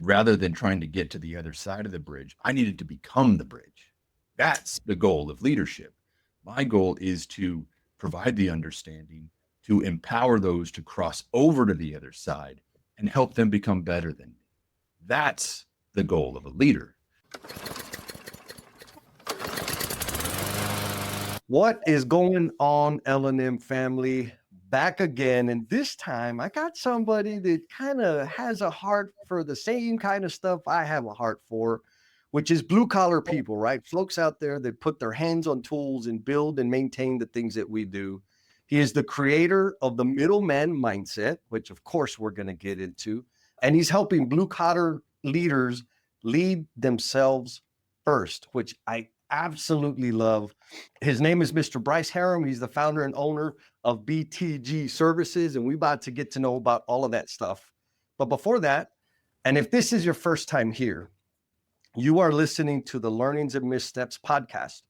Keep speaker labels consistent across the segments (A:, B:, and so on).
A: rather than trying to get to the other side of the bridge, I needed to become the bridge. That's the goal of leadership. My goal is to provide the understanding, to empower those to cross over to the other side and help them become better than me. That's the goal of a leader.
B: What is going on, L&M family? Back again. And this time I got somebody that kind of has a heart for the same kind of stuff I have a heart for, which is blue collar people, right? Folks out there that put their hands on tools and build and maintain the things that we do. He is the creator of the Middleman Mindset, which of course we're going to get into. And he's helping blue collar leaders lead themselves first, which I absolutely love. His name is Mr. Bryce Harem. He's the founder and owner of BTG Services, and we're about to get to know about all of that stuff. But before that, and if this is your first time here, you are listening to the Learnings and Missteps podcast,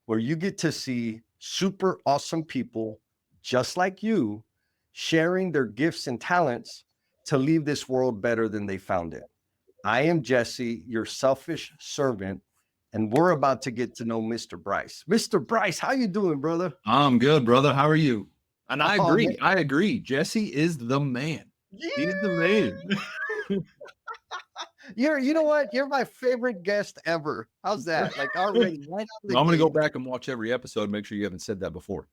B: where you get to see super awesome people just like you sharing their gifts and talents to leave this world better than they found it. I am Jesse, your selfish servant, and we're about to get to know Mr. Bryce. Mr. Bryce, how you doing, brother?
A: I'm good, brother. How are you? And I agree.
B: Man.
A: I agree. Jesse is the man.
B: Yeah.
A: He's the man.
B: You know what? You're my favorite guest ever. How's that? Like already. Right
A: I'm going to go back and watch every episode. Make sure you haven't said that before.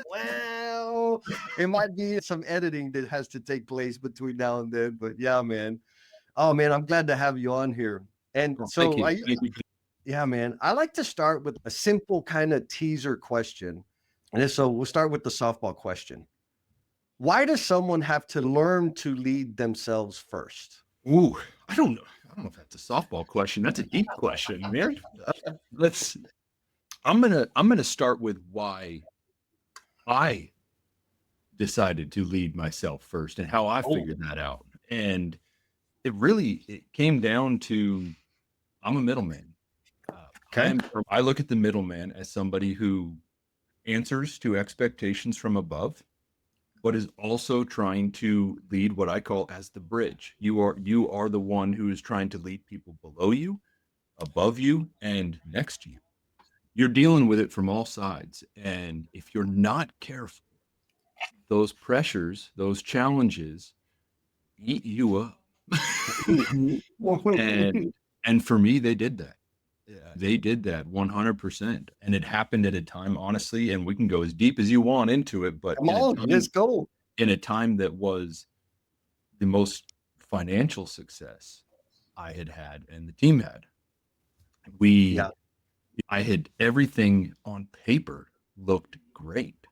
B: Well, it might be some editing that has to take place between now and then, but yeah, man. Oh man, I'm glad to have you on here. And so
A: Thank you.
B: Yeah, man. I like to start with a simple kind of teaser question. And so we'll start with the softball question. Why does someone have to learn to lead themselves first?
A: Ooh, I don't know. I don't know if that's a softball question. That's a deep question, man. I'm gonna start with why I decided to lead myself first and how I figured that out. And it came down to I'm a middleman.
B: Okay.
A: I look at the middleman as somebody who answers to expectations from above, but is also trying to lead what I call as the bridge. You are the one who is trying to lead people below you, above you, and next to you. You're dealing with it from all sides. And if you're not careful, those pressures, those challenges eat you up. and for me, they did that. They did that 100%. And it happened at a time, honestly, and we can go as deep as you want into it, but
B: let's go.
A: In a time that was the most financial success I had and the team had. I had everything on paper looked great,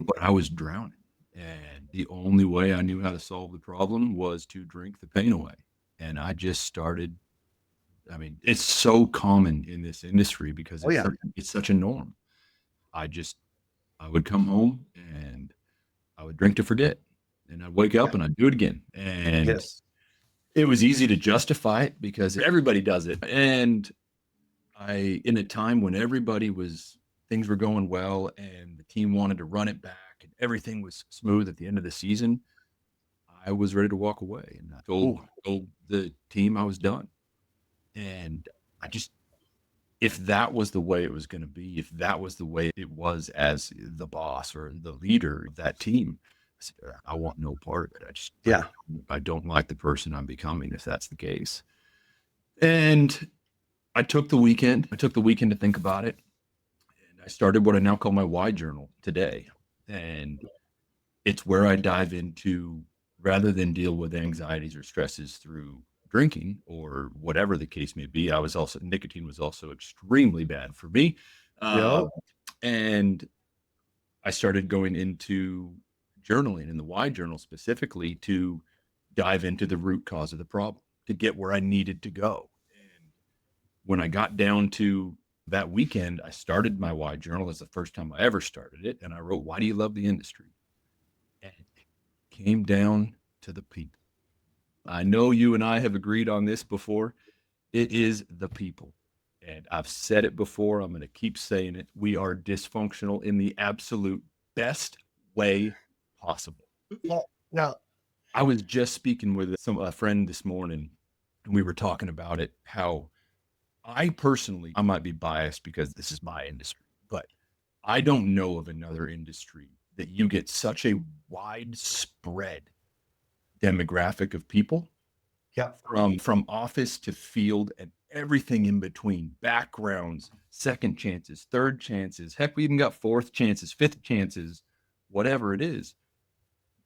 A: but I was drowning. And the only way I knew how to solve the problem was to drink the pain away. And I just started. I mean, it's so common in this industry because it's such a norm. I would come home and I would drink to forget, and I'd wake up and I'd do it again. And it was easy to justify it because everybody does it. And in a time when things were going well and the team wanted to run it back and everything was smooth at the end of the season, I was ready to walk away. And I told the team I was done. And if that was the way it was going to be, if that was the way it was as the boss or the leader of that team, I said, I want no part of it. I don't like the person I'm becoming if that's the case. And I took the weekend to think about it. And I started what I now call my why journal today. And it's where I dive into, rather than deal with anxieties or stresses through drinking or whatever the case may be. Nicotine was also extremely bad for me. And I started going into journaling, in the why journal specifically, to dive into the root cause of the problem, to get where I needed to go. And when I got down to that weekend, I started my why journal. It's the first time I ever started it. And I wrote, why do you love the industry? And it came down to the people. I know you and I have agreed on this before. It is the people. And I've said it before. I'm going to keep saying it. We are dysfunctional in the absolute best way possible.
B: Now,
A: I was just speaking with a friend this morning, And we were talking about it, how I personally, I might be biased because this is my industry, but I don't know of another industry that you get such a widespread demographic of people
B: Yep.
A: from office to field and everything in between, backgrounds, second chances, third chances. Heck, we even got fourth chances, fifth chances, whatever it is.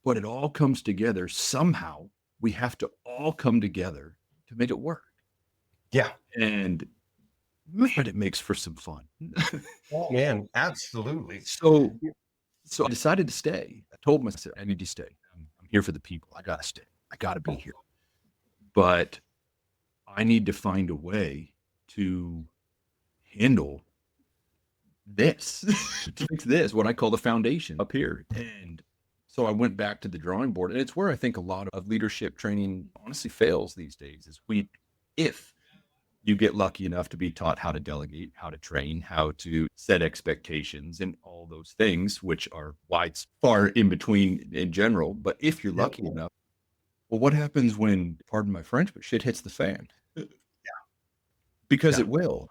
A: But it all comes together somehow. We have to all come together to make it work.
B: Yeah.
A: And man, it makes for some fun.
B: Oh, man, absolutely.
A: so so I decided to stay. I told myself I need to stay. I'm here for the people. I gotta stay. I gotta be here. But I need to find a way to handle this, to fix this, what I call the foundation up here. And so I went back to the drawing board, and it's where I think a lot of leadership training honestly fails these days is if you get lucky enough to be taught how to delegate, how to train, how to set expectations and all those things, which are wide, far in between in general. But if you're
B: Yep.
A: lucky enough, well, what happens when, pardon my French, but shit hits the fan? Because
B: Yeah.
A: it will.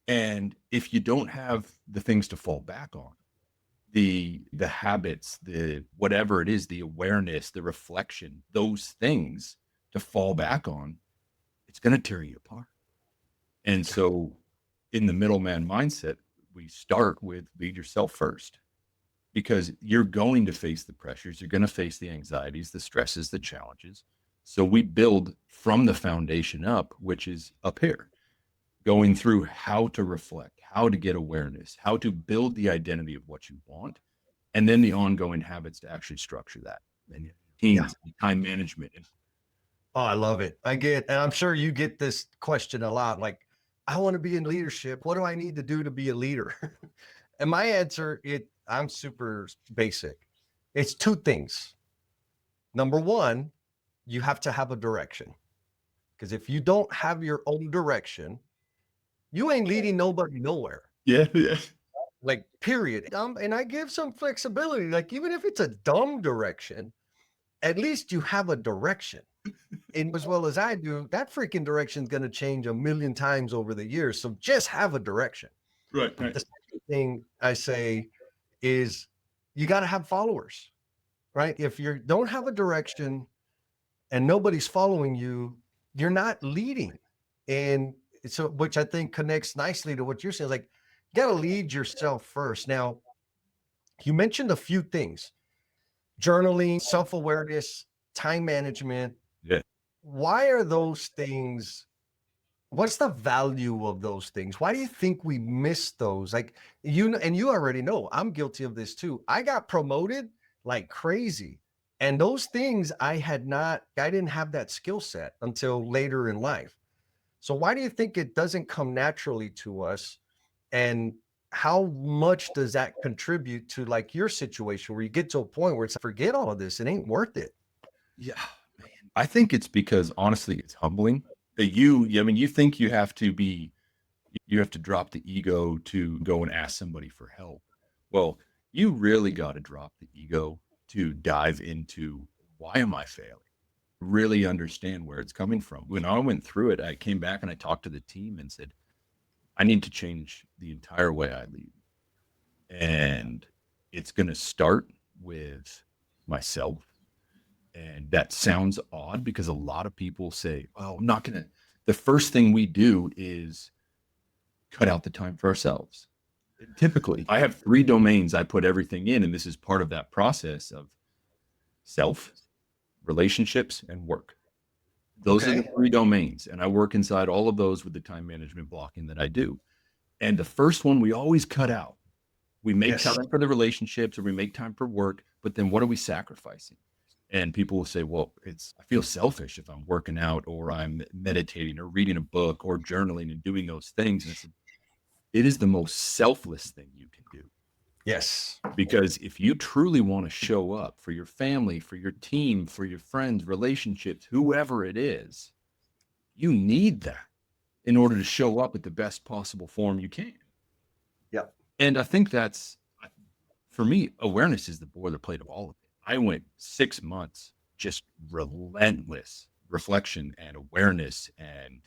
A: And if you don't have the things to fall back on, the habits, the whatever it is, the awareness, the reflection, those things to fall back on, it's going to tear you apart. And so in the middleman mindset, we start with lead yourself first because you're going to face the pressures, you're going to face the anxieties, the stresses, the challenges. So we build from the foundation up, which is up here, going through how to reflect, how to get awareness, how to build the identity of what you want, and then the ongoing habits to actually structure that and
B: Yeah.
A: teams, time management. And
B: Oh, I love it. And I'm sure you get this question a lot. Like, I want to be in leadership. What do I need to do to be a leader? And my answer, I'm super basic. It's two things. Number one, you have to have a direction. Because if you don't have your own direction, you ain't leading nobody nowhere.
A: yeah, yeah,
B: Like, period. And I give some flexibility. Like, even if it's a dumb direction, at least you have a direction. And as well as I do, that freaking direction is going to change a million times over the years. So just have a direction.
A: right, right.
B: The second thing I say is you got to have followers, right? If you don't have a direction and nobody's following you, you're not leading. And so, which I think connects nicely to what you're saying. Like, you got to lead yourself first. Now, you mentioned a few things: journaling, self awareness, time management.
A: Yeah.
B: Why are those things? What's the value of those things? Why do you think we miss those? Like, and you already know I'm guilty of this too. I got promoted like crazy. And those things I didn't have that skill set until later in life. So why do you think it doesn't come naturally to us? And how much does that contribute to like your situation where you get to a point where it's like, forget all of this, it ain't worth it?
A: Yeah, man. I think it's because honestly, it's humbling that I mean, you think you have to drop the ego to go and ask somebody for help. Well, you really got to drop the ego to dive into why am I failing? Really understand where it's coming from. When I went through it, I came back and I talked to the team and said, I need to change the entire way I lead. And it's going to start with myself. And that sounds odd because a lot of people say, well, I'm not going to. The first thing we do is cut out the time for ourselves. Typically, I have 3 domains I put everything in, and this is part of that process of self, relationships, and work. Those are the
B: Okay.
A: 3 domains, and I work inside all of those with the time management blocking that I do. And the first one we always cut out. We make
B: Yes.
A: time for the relationships or we make time for work, but then what are we sacrificing? And people will say, well, I feel selfish if I'm working out or I'm meditating or reading a book or journaling and doing those things. And I said, it is the most selfless thing you can do.
B: Yes.
A: Because if you truly want to show up for your family, for your team, for your friends, relationships, whoever it is, you need that in order to show up at the best possible form you can.
B: Yep.
A: And I think for me, awareness is the boilerplate of all of it. I went 6 months just relentless, reflection and awareness and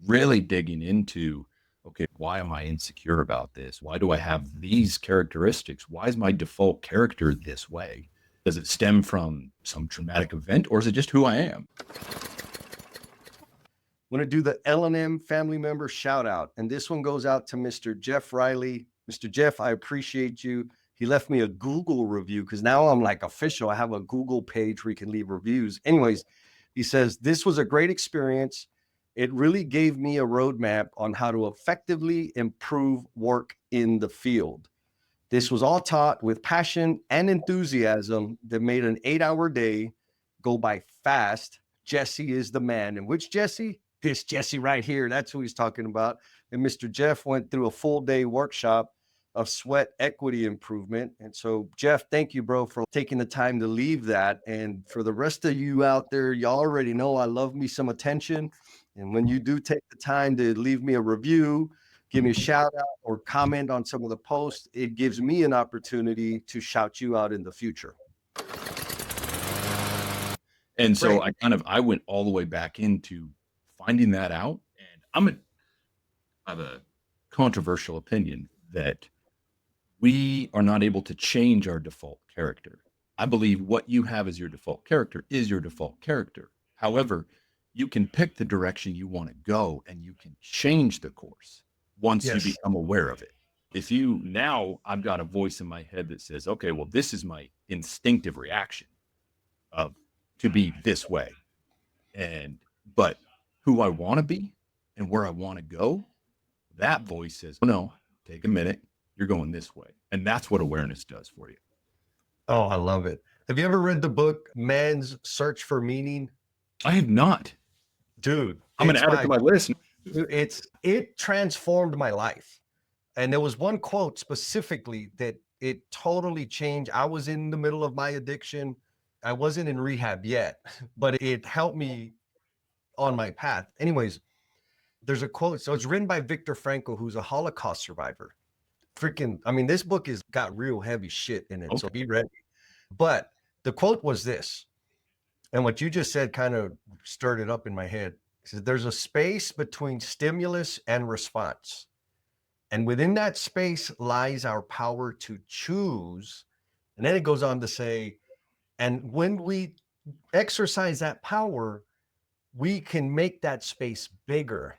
A: really digging into, okay, why am I insecure about this? Why do I have these characteristics? Why is my default character this way? Does it stem from some traumatic event, or is it just who I am?
B: Want to do the L&M family member shout out. And this one goes out to Mr. Jeff Riley. Mr. Jeff, I appreciate you. He left me a Google review because now I'm like official. I have a Google page where you can leave reviews. Anyways, he says, this was a great experience. It really gave me a roadmap on how to effectively improve work in the field. This was all taught with passion and enthusiasm that made an 8-hour day go by fast. Jesse is the man. And which Jesse? This Jesse right here. That's who he's talking about. And Mr. Jeff went through a full day workshop of sweat equity improvement. And so, Jeff, thank you, bro, for taking the time to leave that. And for the rest of you out there, y'all already know I love me some attention. And when you do take the time to leave me a review, give me a shout out or comment on some of the posts, it gives me an opportunity to shout you out in the future.
A: And so I went all the way back into finding that out. And I have a controversial opinion that we are not able to change our default character. I believe what you have as your default character is your default character. However, you can pick the direction you want to go and you can change the course once you become aware of it. If you now, I've got a voice in my head that says, okay, well, this is my instinctive reaction of to be this way. But who I want to be and where I want to go, that voice says, oh, no, take a minute. You're going this way. And that's what awareness does for you.
B: Oh, I love it. Have you ever read the book Man's Search for Meaning?
A: I have not.
B: Dude,
A: I'm going to add it to my list.
B: It transformed my life. And there was one quote specifically that it totally changed. I was in the middle of my addiction. I wasn't in rehab yet, but it helped me on my path. Anyways, there's a quote. So it's written by Viktor Frankl, who's a Holocaust survivor. This book has got real heavy shit in it. Okay. So be ready. But the quote was this, and what you just said kind of stirred it up in my head. It says, there's a space between stimulus and response. And within that space lies our power to choose. And then it goes on to say, and when we exercise that power, we can make that space bigger.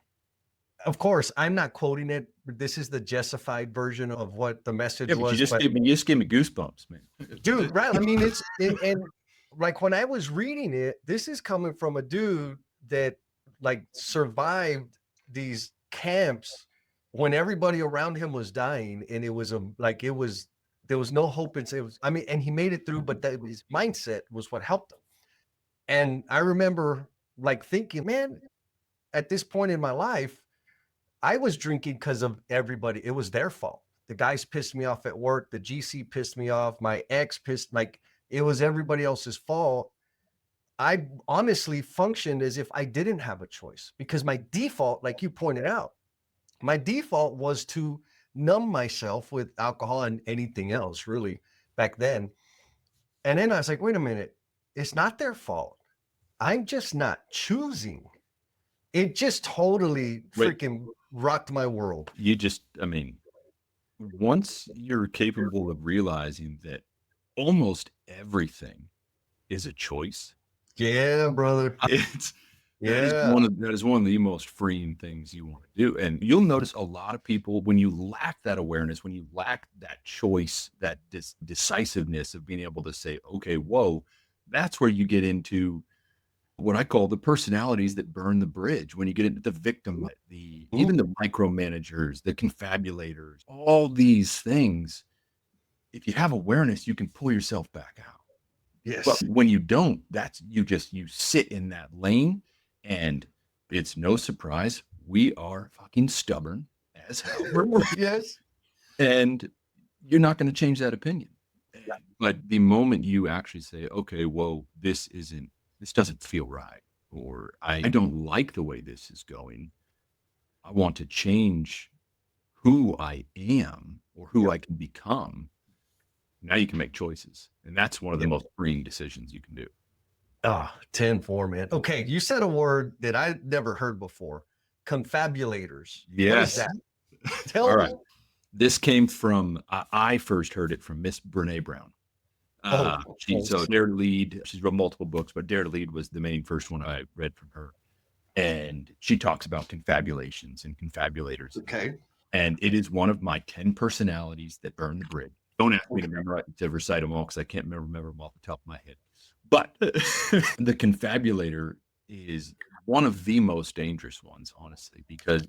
B: Of course, I'm not quoting it. This is the Jessified version of what the message was.
A: You just gave me goosebumps, man.
B: Dude, right? And like when I was reading it, this is coming from a dude that like survived these camps when everybody around him was dying, and there was no hope. And he made it through, but his mindset was what helped him. And I remember like thinking, man, at this point in my life, I was drinking because of everybody. It was their fault. The guys pissed me off at work. The GC pissed me off. My ex it was everybody else's fault. I honestly functioned as if I didn't have a choice because my default, like you pointed out, my default was to numb myself with alcohol and anything else really back then. And then I was like, wait a minute, it's not their fault. I'm just not choosing. It just totally freaking rocked my world.
A: Once you're capable of realizing that almost everything is a choice.
B: Yeah, brother.
A: That is one of the most freeing things you want to do. And you'll notice a lot of people, when you lack that awareness, when you lack that choice, that decisiveness of being able to say, okay, whoa, that's where you get into what I call the personalities that burn the bridge. When you get into the victim, even the micromanagers, the confabulators, all these things, if you have awareness, you can pull yourself back out.
B: Yes.
A: But when you don't, you sit in that lane, and it's no surprise we are fucking stubborn as hell.
B: Yes.
A: And you're not going to change that opinion. But the moment you actually say, okay, whoa, this doesn't feel right, or I don't like the way this is going. I want to change who I am or who I can become. Now you can make choices. And that's one of the most freeing decisions you can do.
B: Ah, 10-4, man. Okay, you said a word that I never heard before. Confabulators. What is
A: Yes.
B: that?
A: All
B: Tell
A: right.
B: me.
A: This came from, I first heard it from Miss Brene Brown.
B: Oh,
A: She's so Dare to Lead. She's wrote multiple books, but Dare to Lead was the main first one I read from her. And she talks about confabulations and confabulators.
B: okay.
A: And it is one of my 10 personalities that burn the bridge. Don't ask me
B: Okay.
A: to recite them all because I can't remember them off the top of my head. But the confabulator is one of the most dangerous ones, honestly, because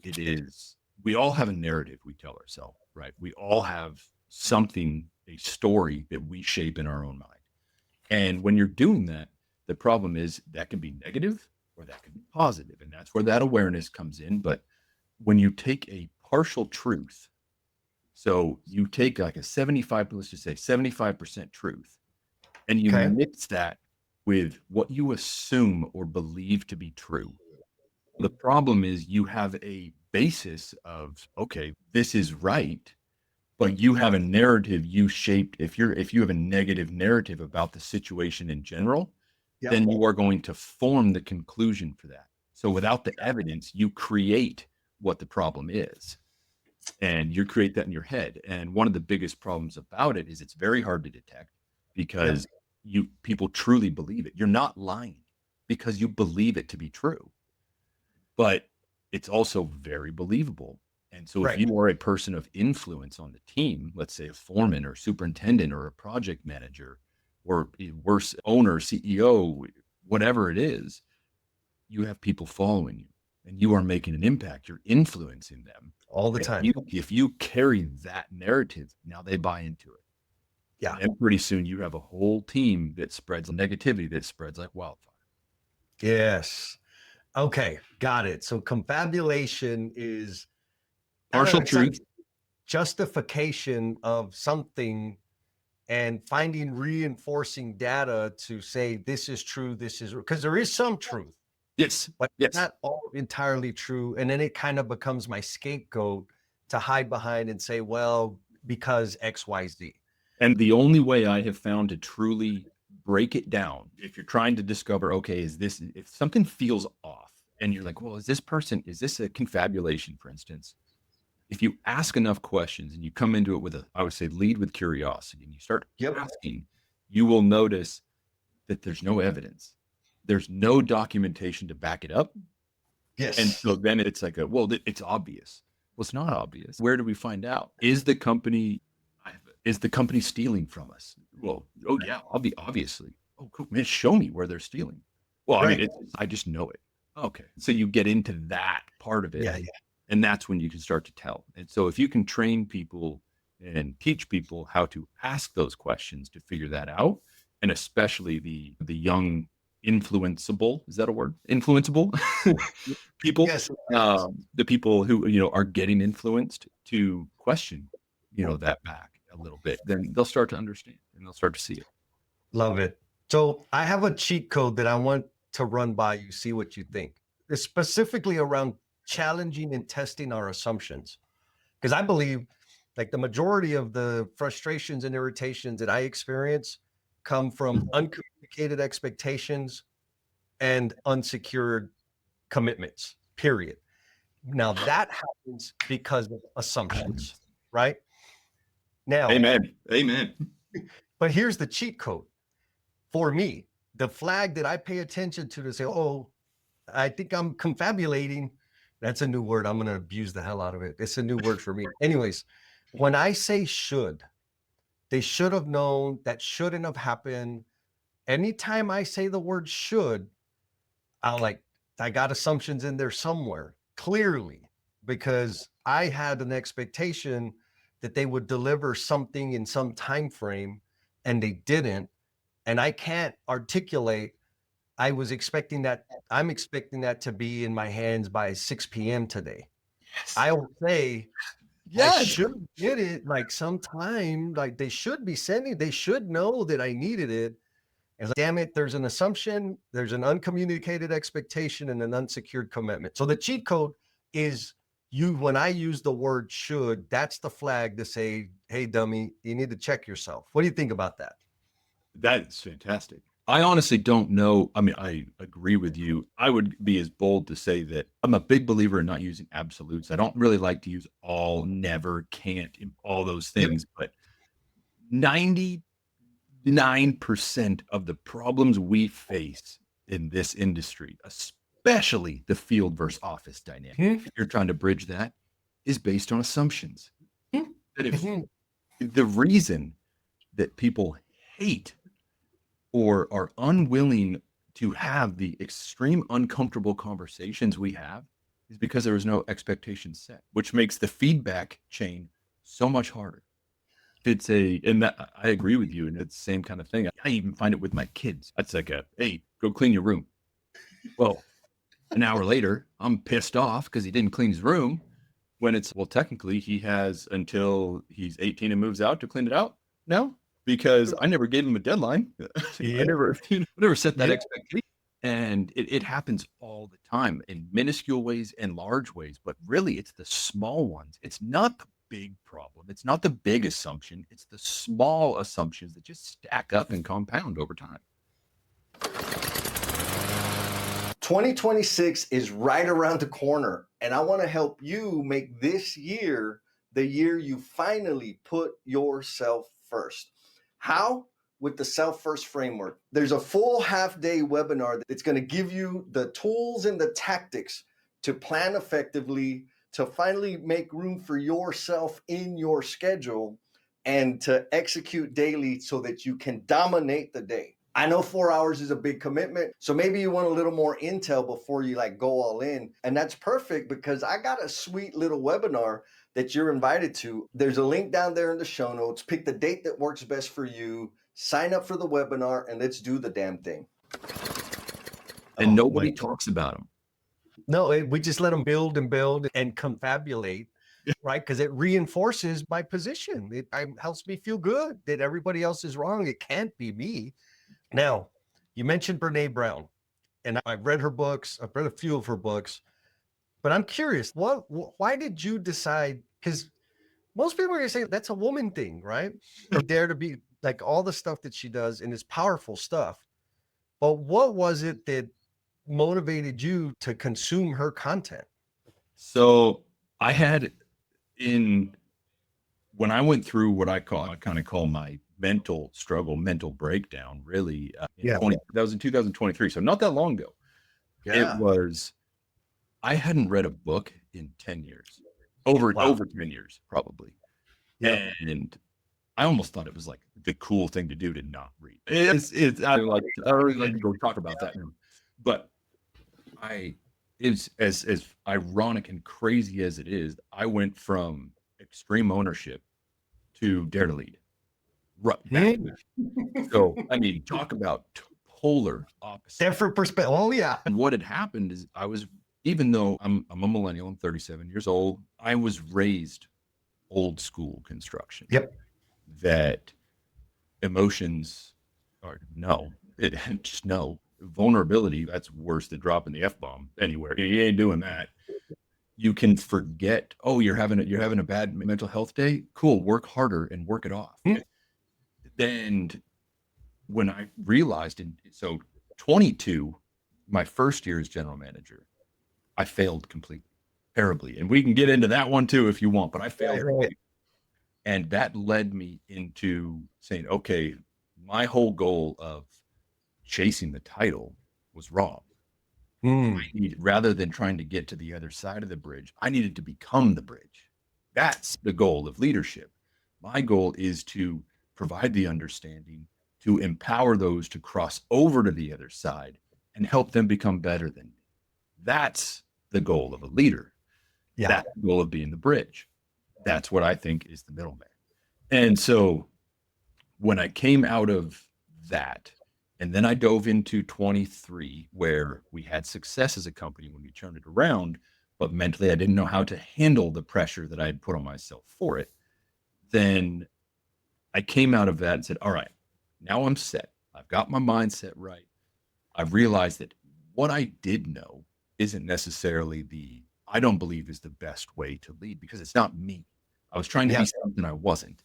A: we all have a narrative we tell ourselves, right? We all have something, a story that we shape in our own mind. And when you're doing that, the problem is that can be negative or that can be positive, and that's where that awareness comes in. But when you take a partial truth, so you take like a 75, let's just say 75% truth, and you
B: Okay.
A: mix that with what you assume or believe to be true. The problem is you have a basis of, okay, this is right, but you have a narrative you shaped. If you have a negative narrative about the situation in general,
B: Yep.
A: then you are going to form the conclusion for that. So without the evidence, you create what the problem is, and you create that in your head. And one of the biggest problems about it is it's very hard to detect
B: Yep.
A: because people truly believe it. You're not lying because you believe it to be true, but it's also very believable. And so if
B: Right.
A: you are a person of influence on the team, let's say a foreman or superintendent or a project manager or worse, owner, CEO, whatever it is, you have people following you and you are making an impact. You're influencing them.
B: All the
A: If
B: time.
A: you carry that narrative, now they buy into it. And
B: Yeah.
A: then pretty soon you have a whole team that spreads negativity that spreads like wildfire.
B: Yes. Okay. Got it. So confabulation is, I don't know,
A: Partial
B: it's like
A: truth.
B: justification of something and finding reinforcing data to say this is true, this is because there is some truth,
A: Yes.
B: but
A: Yes.
B: not all entirely true. And then it kind of becomes my scapegoat to hide behind and say, well, because XYZ.
A: And the only way I have found to truly break it down, if you're trying to discover, okay, if something feels off and you're like, well, is this a confabulation, for instance? If you ask enough questions and you come into it with I would say lead with curiosity and you start
B: Yep.
A: asking, you will notice that there's no evidence. There's no documentation to back it up. And
B: Yes.
A: so then it's like well, it's obvious. Well, it's not obvious. Where do we find out? Is the company stealing from us? Well, oh yeah, obviously. Oh, cool, man, show me where they're stealing. Well, I mean,
B: Right.
A: I just know it. Okay, so you get into that part of it,
B: Yeah. Yeah.
A: and that's when you can start to tell. And so if you can train people and teach people how to ask those questions to figure that out, and especially the young influenceable, is that a word? Influenceable people,
B: Yes. Yes.
A: the people who are getting influenced to question that back a little bit, then they'll start to understand and they'll start to see it.
B: Love it. So I have a cheat code that I want to run by you, see what you think. It's specifically around challenging and testing our assumptions. Because I believe like the majority of the frustrations and irritations that I experience come from uncommunicated expectations and unsecured commitments, period. Now that happens because of assumptions, right? Now,
A: Amen. Amen.
B: but here's the cheat code for me. The flag that I pay attention to say, oh, I think I'm confabulating. That's a new word. I'm going to abuse the hell out of it. It's a new word for me. Anyways, when I say should, they should have known, that shouldn't have happened. Anytime I say the word should, I'll like, I got assumptions in there somewhere, clearly, because I had an expectation that they would deliver something in some time frame and they didn't. And I can't articulate, I was expecting that, I'm expecting that to be in my hands by 6 p.m. today.
A: Yes.
B: I'll say I
A: Yes.
B: should get it like sometime, like they should be sending, they should know that I needed it. And like, damn it, there's an assumption, there's an uncommunicated expectation and an unsecured commitment. So the cheat code is when I use the word should, that's the flag to say, hey, dummy, you need to check yourself. What do you think about that?
A: That is fantastic. I honestly don't know. I mean, I agree with you. I would be as bold to say that I'm a big believer in not using absolutes. I don't really like to use all, never, can't, all those
B: Yep.
A: things, but 99% of the problems we face in this industry, especially the field versus office dynamic,
B: Mhm.
A: if you're trying to bridge that, is based on assumptions. That if
B: Mhm.
A: the reason that people hate or are unwilling to have the extreme uncomfortable conversations we have is because there was no expectation set, which makes the feedback chain so much harder. It's a and that I agree with you, and it's the same kind of thing. I even find it with my kids. It's like a, "Hey, go clean your room." Well, an hour later, I'm pissed off because he didn't clean his room when it's, well, technically, he has until he's 18 and moves out to clean it out now because I never gave him a deadline. I
B: Yeah.
A: never, never set that
B: Yeah.
A: expectation. And it happens all the time in minuscule ways and large ways, but really it's the small ones. It's not the big problem. It's not the big assumption. It's the small assumptions that just stack up and compound over time.
B: 2026 is right around the corner, and I want to help you make this year the year you finally put yourself first. How? With the Self First Framework. There's a full half day webinar that's going to give you the tools and the tactics to plan effectively, to finally make room for yourself in your schedule, and to execute daily so that you can dominate the day. I know 4 hours is a big commitment. So maybe you want a little more intel before you like go all in. And that's perfect because I got a sweet little webinar that you're invited to. There's a link down there in the show notes. Pick the date that works best for you. Sign up for the webinar and let's do the damn thing.
A: And
B: Oh my
A: nobody
B: God.
A: talks about them.
B: No, we just let them build and build and confabulate, right? Because it reinforces my position. It helps me feel good that everybody else is wrong. It can't be me. Now, you mentioned Brene Brown, and I've read her books. I've read a few of her books, but I'm curious, why did you decide? Because most people are going to say that's a woman thing, right? Or dare to be like all the stuff that she does and it's powerful stuff. But what was it that motivated you to consume her content?
A: So I had in when I went through what I kind of call my mental struggle, mental breakdown, really in
B: Yeah.
A: 20, that was in 2023. So not that long ago. It
B: Yeah.
A: was, I hadn't read a book in 10 years,
B: Wow.
A: over 10 years, probably.
B: Yep.
A: And I almost thought it was like the cool thing to do to not read. I don't really like to go talk about that now. But I is as ironic and crazy as it is, I went from extreme ownership to dare to lead. Right back to
B: Hmm.
A: back. So I mean, talk about polar opposite.
B: Different perspective. Oh, yeah.
A: And what had happened is I was, even though I'm a millennial, I'm 37 years old, I was raised old school construction
B: Yep.
A: that emotions are no, it, just no. Vulnerability, that's worse than dropping the F bomb anywhere. You ain't doing that. You can forget, oh, you're having a bad mental health day. Cool, work harder and work it off.
B: Hmm.
A: And when I realized, in so 22, my first year as general manager, I failed completely, terribly. And we can get into that one too if you want, but I
B: Right,
A: failed
B: right.
A: completely. And that led me into saying, okay, my whole goal of chasing the title was wrong.
B: Hmm.
A: Rather than trying to get to the other side of the bridge, I needed to become the bridge. That's the goal of leadership. My goal is to provide the understanding, to empower those to cross over to the other side and help them become better than me. That's the goal of a leader.
B: Yeah.
A: That's the goal of being the bridge. That's what I think is the middleman. And so when I came out of that, and then I dove into 23, where we had success as a company when we turned it around, but mentally I didn't know how to handle the pressure that I had put on myself for it. Then I came out of that and said, all right, now I'm set. I've got my mindset right. I've realized that what I did know isn't necessarily I don't believe is the best way to lead because it's not me. I was trying to
B: Yeah.
A: be something I wasn't.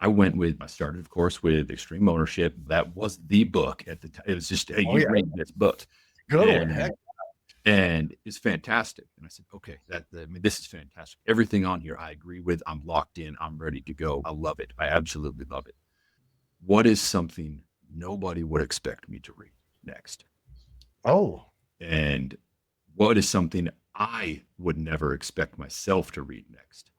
A: I started, of course, with Extreme Ownership. That was the book at the time. It was just, "Hey,
B: Oh
A: you
B: yeah,
A: read this book."
B: good one. Heck,
A: And it's fantastic. And I said, "Okay, I mean, this is fantastic. Everything on here I agree with. I'm locked in. I'm ready to go. I love it. I absolutely love it. What is something nobody would expect me to read next?
B: oh,
A: And what is something I would never expect myself to read next?"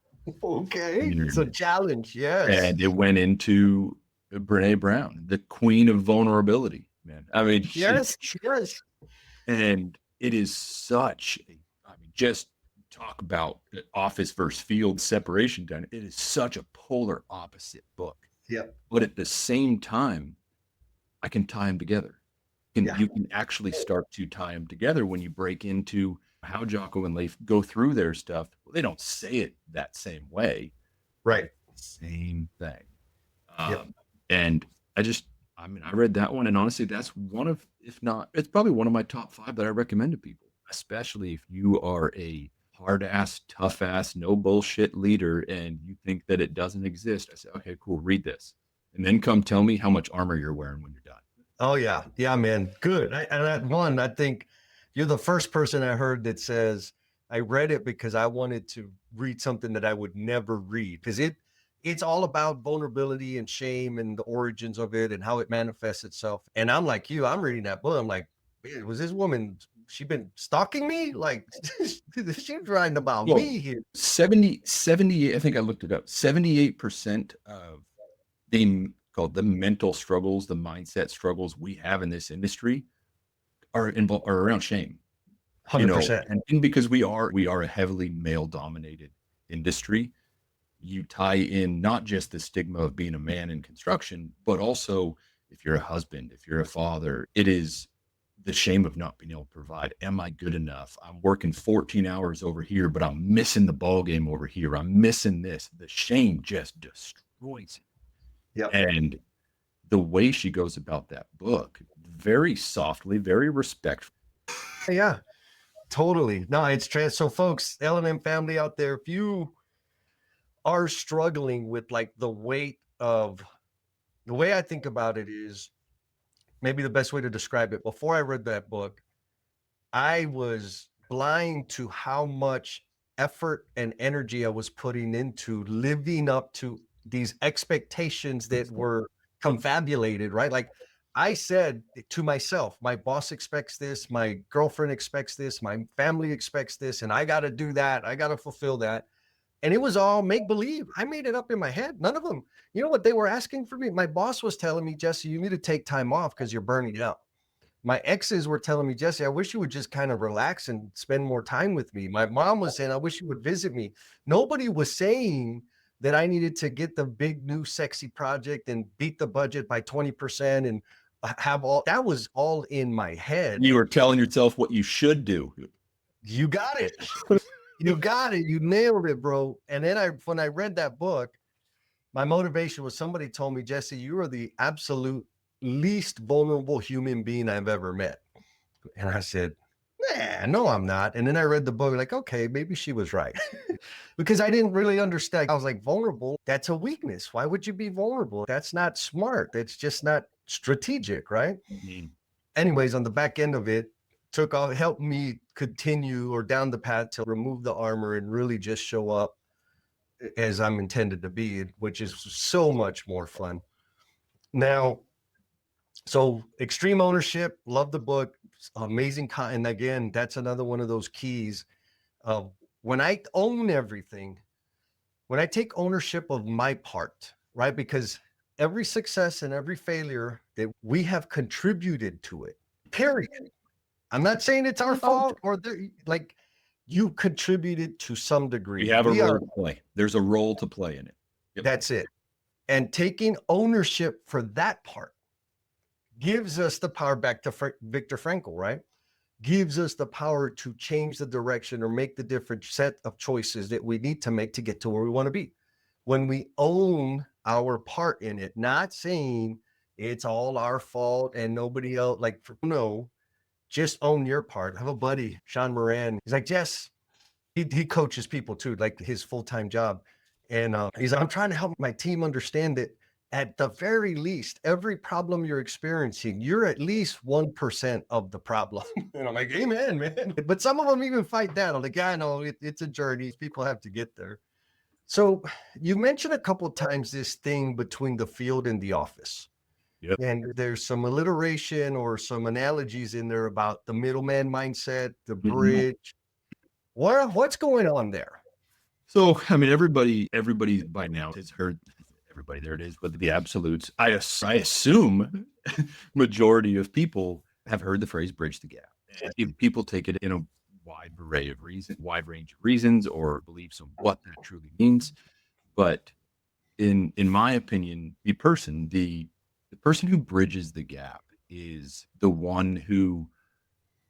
B: okay. It's a
A: And
B: challenge. Yes,
A: and it went into Brene Brown, the queen of vulnerability, man. I mean,
B: yes, yes.
A: and it is such a, I mean, just talk about office versus field separation done. It is such a polar opposite book.
B: Yep.
A: But at the same time, I can tie them together.
B: Yeah.
A: You can actually start to tie them together when you break into how Jocko and Leif go through their stuff. Well, they don't say it that same way, but
B: Right.
A: same thing.
B: Yep.
A: Um, and I just, I mean, I read that one, and honestly, that's one of, if not, it's probably one of my top 5 that I recommend to people, especially if you are a hard ass, tough ass, no bullshit leader and you think that it doesn't exist. I say, okay, cool, read this. And then come tell me how much armor you're wearing when you're done.
B: Oh yeah, yeah, man. Good. And that one, I think you're the first person I heard that says I read it because I wanted to read something that I would never read because it's all about vulnerability and shame and the origins of it and how it manifests itself. And I'm like you, I'm reading that book. I'm like, "Man, was this woman? She been stalking me? Like she's writing about
A: Well,
B: me here."
A: 70, I think I looked it up. 78% of called the mental struggles, the mindset struggles we have in this industry are around shame. You know,
B: 100%.
A: and because we are a heavily male dominated industry, you tie in not just the stigma of being a man in construction, but also if you're a husband, if you're a father, it is the shame of not being able to provide. Am I good enough? I'm working 14 hours over here, but I'm missing the ball game over here. I'm missing this. The shame just destroys it.
B: Yep.
A: And the way she goes about that book, very softly, very respectful.
B: Yeah. Totally. No, it's trans. So, folks, L&M family out there, if you are struggling with like the way I think about it is maybe the best way to describe it. Before I read that book, I was blind to how much effort and energy I was putting into living up to these expectations that were confabulated, right? Like I said to myself, my boss expects this, my girlfriend expects this, my family expects this, and I got to do that. I got to fulfill that. And it was all make believe. I made it up in my head. None of them, you know what they were asking for me? My boss was telling me, Jesse, you need to take time off because you're burning out. My exes were telling me, Jesse, I wish you would just kind of relax and spend more time with me. My mom was saying, I wish you would visit me. Nobody was saying that I needed to get the big new sexy project and beat the budget by 20% and have all that was all in my head.
A: You are telling yourself what you should do.
B: You got it. You got it. You nailed it, bro. And then when I read that book, my motivation was somebody told me, Jesse, you are the absolute least vulnerable human being I've ever met. And I said, nah, no, I'm not. And then I read the book, like, okay, maybe she was right. Because I didn't really understand. I was like, vulnerable, that's a weakness. Why would you be vulnerable? That's not smart. That's just not strategic, right?
A: Mm.
B: Anyways, on the back end of it, took all helped me continue or down the path to remove the armor and really just show up as I'm intended to be, which is so much more fun. Now, so extreme ownership, love the book, amazing. And again, that's another one of those keys of when I own everything, when I take ownership of my part, right? Because every success and every failure that we have contributed to it, period. I'm not saying it's our fault or like you contributed to some
A: We
B: degree.
A: have a
B: We
A: role
B: are,
A: to play. There's a role to play in it. Yep.
B: that's it. And taking ownership for that part gives us the power back to Viktor Frankl, right? Gives us the power to change the direction or make the different set of choices that we need to make to get to where we want to be. When we own our part in it, not saying it's all our fault and nobody else, like, no, just own your part. I have a buddy, Sean Moran. He's like, Jess, he coaches people too, like his full time job. And he's like, I'm trying to help my team understand that at the very least, every problem you're experiencing, you're at least 1% of the problem. And I'm like, amen, man. But some of them even fight that. I'm like, yeah, I know it's a journey. People have to get there. So you mentioned a couple of times this thing between the field and the office.
A: Yep.
B: And there's some alliteration or some analogies in there about the middleman mindset, the
A: Mhm.
B: bridge. What's going on there?
A: So, I mean, everybody by now has heard everybody there it is, but the absolutes. I assume majority of people have heard the phrase "bridge the gap." And people take it in a wide range of reasons or beliefs on what that truly means. But in my opinion, the person who bridges the gap is the one who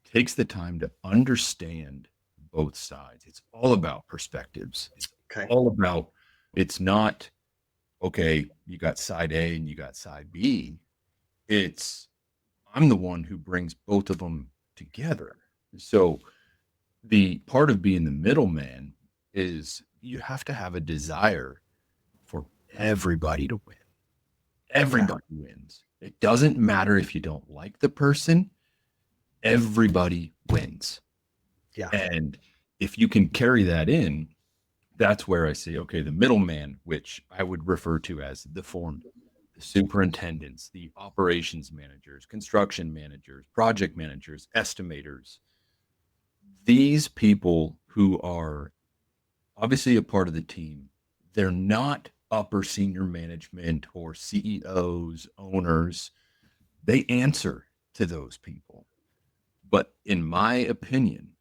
A: takes the time to understand both sides. It's all about perspectives. It's
B: Okay.
A: all about, it's not, okay, you got side A and you got side B. It's, I'm the one who brings both of them together. So the part of being the middleman is you have to have a desire for everybody to win.
B: Yeah.
A: Everybody wins. It doesn't matter if you don't like the person, everybody wins.
B: Yeah.
A: And if you can carry that in, that's where I say, okay, the middleman, which I would refer to as the foreman, the superintendents, the operations managers, construction managers, project managers, estimators, these people who are obviously a part of the team, they're not upper senior management or CEOs, owners. They answer to those people. But in my opinion,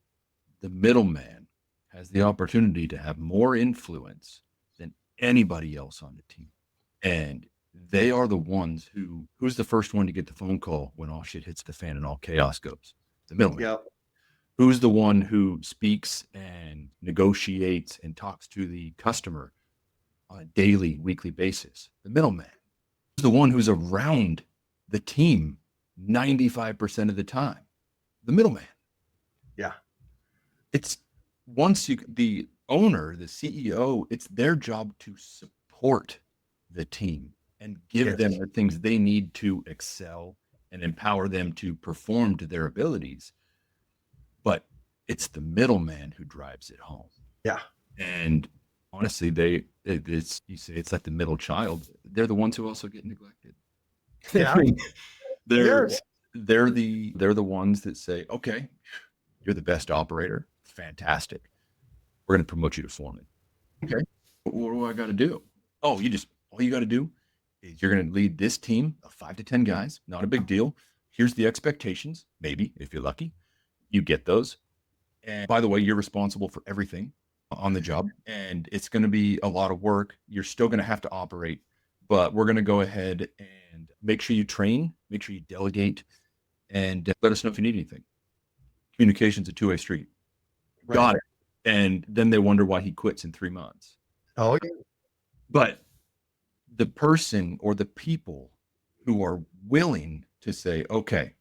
A: the middleman has the opportunity to have more influence than anybody else on the team. And they are the ones who's the first one to get the phone call when all shit hits the fan and all chaos goes? The middleman.
B: Yep.
A: Who's the one who speaks and negotiates and talks to the customer on a daily, weekly basis? The middleman. Who's the one who's around the team 95% of the time? The middleman.
B: Yeah.
A: It's once you the owner, the CEO, it's their job to support the team and give them
B: Yes.
A: the things they need to excel and empower them to perform to their abilities. But it's the middleman who drives it home.
B: Yeah.
A: And honestly, it's you say it's like the middle child. They're the ones who also get neglected. I
B: Yeah.
A: mean, they're
B: Yes.
A: they're the ones that say, okay, you're the best operator. Fantastic. We're going to promote you to foreman. Okay. What do I got to do? Oh, all you got to do is you're going to lead this team of 5 to 10 guys. Not a big deal. Here's the expectations. Maybe if you're lucky, you get those. And by the way, you're responsible for everything on the job, and it's going to be a lot of work. You're still going to have to operate, but we're going to go ahead and make sure you train, make sure you delegate, and let us know if you need anything. Communication's a two-way street.
B: Right.
A: Got it. And then they wonder why he quits in 3 months.
B: Oh, yeah.
A: But the person or the people who are willing to say, okay,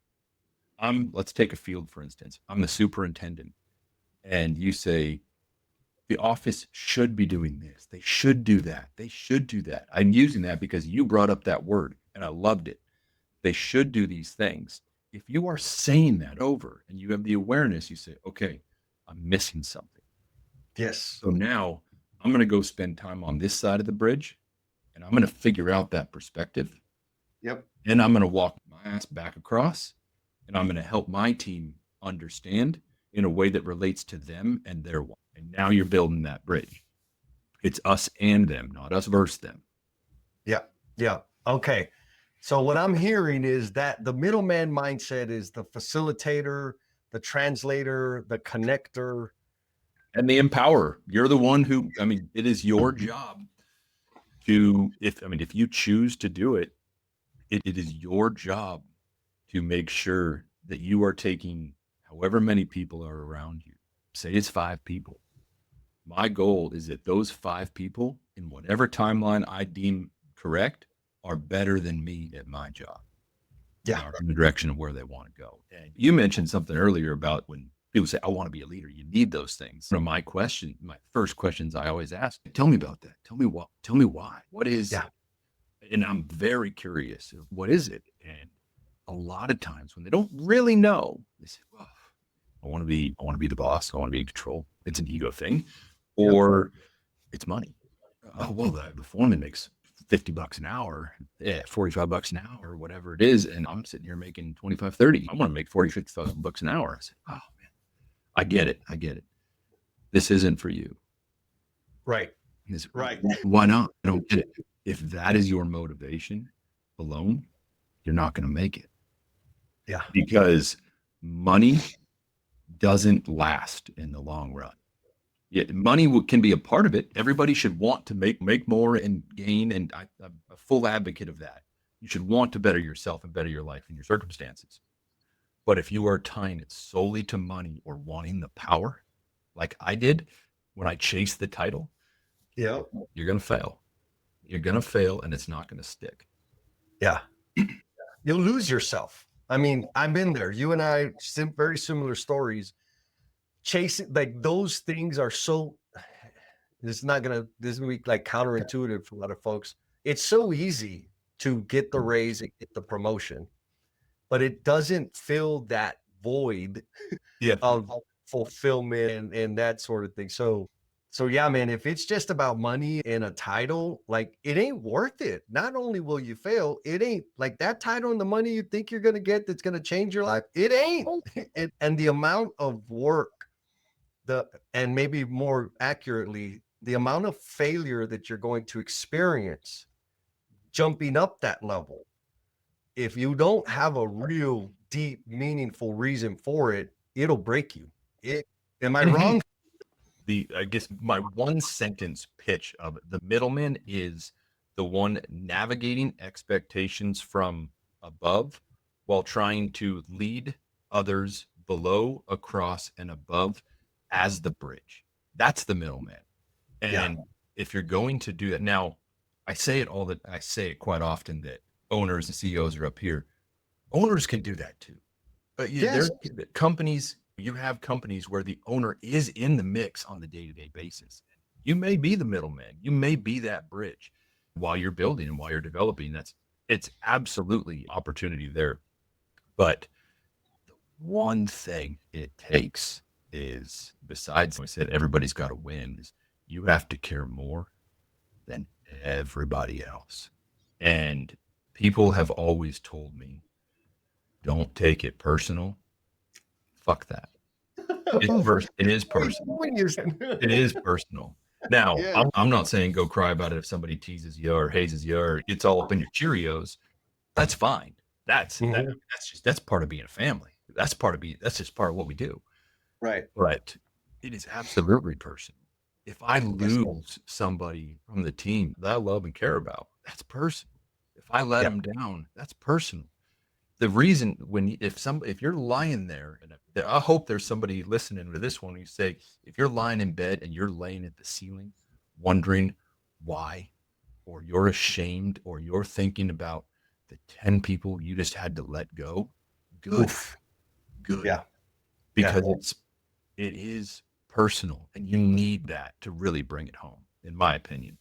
A: let's take a field, for instance. I'm the superintendent. And you say, the office should be doing this. They should do that. They should do that. I'm using that because you brought up that word and I loved it. They should do these things. If you are saying that over and you have the awareness, you say, okay, I'm missing something.
B: Yes.
A: So now I'm going to go spend time on this side of the bridge and I'm going to figure out that perspective.
B: Yep.
A: And I'm going to walk my ass back across and I'm going to help my team understand in a way that relates to them and their one. And now you're building that bridge. It's us and them, not us versus them.
B: Yeah. Yeah. Okay. So what I'm hearing is that the middleman mindset is the facilitator, the translator, the connector.
A: And the empower. You're the one who, I mean, it is your job if you choose to do it, it is your job to make sure that you are taking however many people are around you. Say it's 5 people. My goal is that those 5 people in whatever timeline I deem correct are better than me at my job and
B: Yeah.
A: are in the direction of where they want to go. And you mentioned something earlier about when People say, I want to be a leader. You need those things. One of my first questions I always ask, tell me about that. Tell me what, tell me why. What is,
B: Yeah.
A: and I'm very curious of what is it? And a lot of times when they don't really know, they say, well, I want to be the boss. I want to be in control. It's an ego thing,
B: Yep.
A: or it's money. Oh, well, the foreman makes $50 an hour, yeah, $45 an hour, or whatever it is. And I'm sitting here making 25, 30. I want to make 40, $50,000 an hour. I said, oh man, I get it. I get it. This isn't for you.
B: Right.
A: This,
B: Right.
A: why not? I don't get it. If that is your motivation alone, you're not going to make it,
B: Yeah.
A: because money doesn't last in the long run. Yeah, money can be a part of it. Everybody should want to make more and gain, and I'm a full advocate of that. You should want to better yourself and better your life and your circumstances. But if you are tying it solely to money or wanting the power, like I did when I chased the title,
B: Yep.
A: you're going to fail. You're going to fail, and it's not going to stick.
B: Yeah. You'll lose yourself. I mean, I've been there. You and I, very similar stories. Chasing, like, those things are so, this is gonna be like counterintuitive for a lot of folks. It's so easy to get the raise and get the promotion, but it doesn't fill that void
A: Yeah.
B: of fulfillment and that sort of thing. So yeah, man, if it's just about money and a title, like, it ain't worth it. Not only will you fail, it ain't like that title and the money you think you're gonna get that's gonna change your life. It ain't. And the amount of work, and maybe more accurately, the amount of failure that you're going to experience jumping up that level, if you don't have a real deep, meaningful reason for it, it'll break you. It Am I
A: Mhm.
B: wrong?
A: I guess my one sentence pitch of it, the middleman is the one navigating expectations from above while trying to lead others below, across, and above as the bridge. That's the middleman.
B: Yeah.
A: And if you're going to do that, now I say it quite often that owners and CEOs are up here. Owners can do that too. But
B: Yes.
A: there companies, you have companies where the owner is in the mix on the day-to-day basis. You may be the middleman. You may be that bridge while you're building and while you're developing. It's absolutely opportunity there. But one thing it takes is, besides I said everybody's got to win, is you have to care more than everybody else. And people have always told me, don't take it personal. Fuck that. It is personal. It is personal. Now,
B: Yeah.
A: I'm not saying go cry about it if somebody teases you or hazes you or gets all up in your Cheerios. That's fine.
B: Mhm.
A: That's part of being a family. That's just part of what we do.
B: Right.
A: But it is absolutely personal. If I
B: Yes.
A: lose somebody from the team that I love and care about, that's personal. If I let
B: Yeah.
A: them down, that's personal. The reason if you're lying there, and I hope there's somebody listening to this one, you say, if you're lying in bed and you're laying at the ceiling wondering why, or you're ashamed, or you're thinking about the 10 people you just had to let go, good,
B: Oof.
A: good,
B: Yeah. Yeah.
A: because it is personal, and you need that to really bring it home, in my opinion.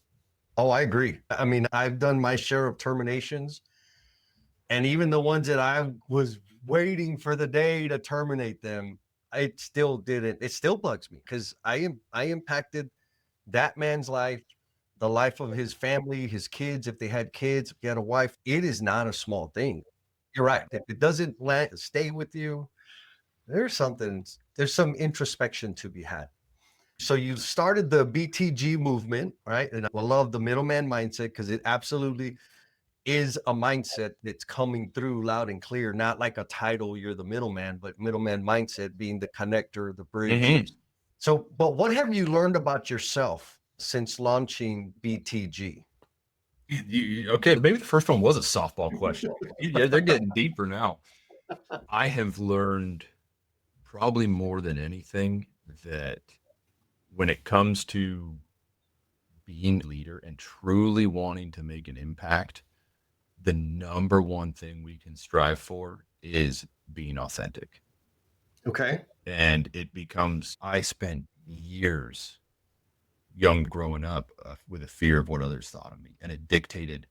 B: Oh, I agree. I mean, I've done my share of terminations, and even the ones that I was waiting for the day to terminate them, it still didn't. It still bugs me because I impacted that man's life, the life of his family, his kids, if they had kids, if he had a wife. It is not a small thing. You're right. If it doesn't stay with you, there's some introspection to be had. So you started the BTG movement, right? And I love the middleman mindset because it absolutely is a mindset that's coming through loud and clear, not like a title, you're the middleman, but middleman mindset being the connector, the bridge.
A: Mhm.
B: So, but what have you learned about yourself since launching BTG?
A: Okay, maybe the first one was a softball question. Yeah, they're getting deeper now. I have learned probably more than anything that when it comes to being a leader and truly wanting to make an impact, the number one thing we can strive for is being authentic.
B: Okay.
A: And it becomes, I spent years young growing up with a fear of what others thought of me. And it dictated,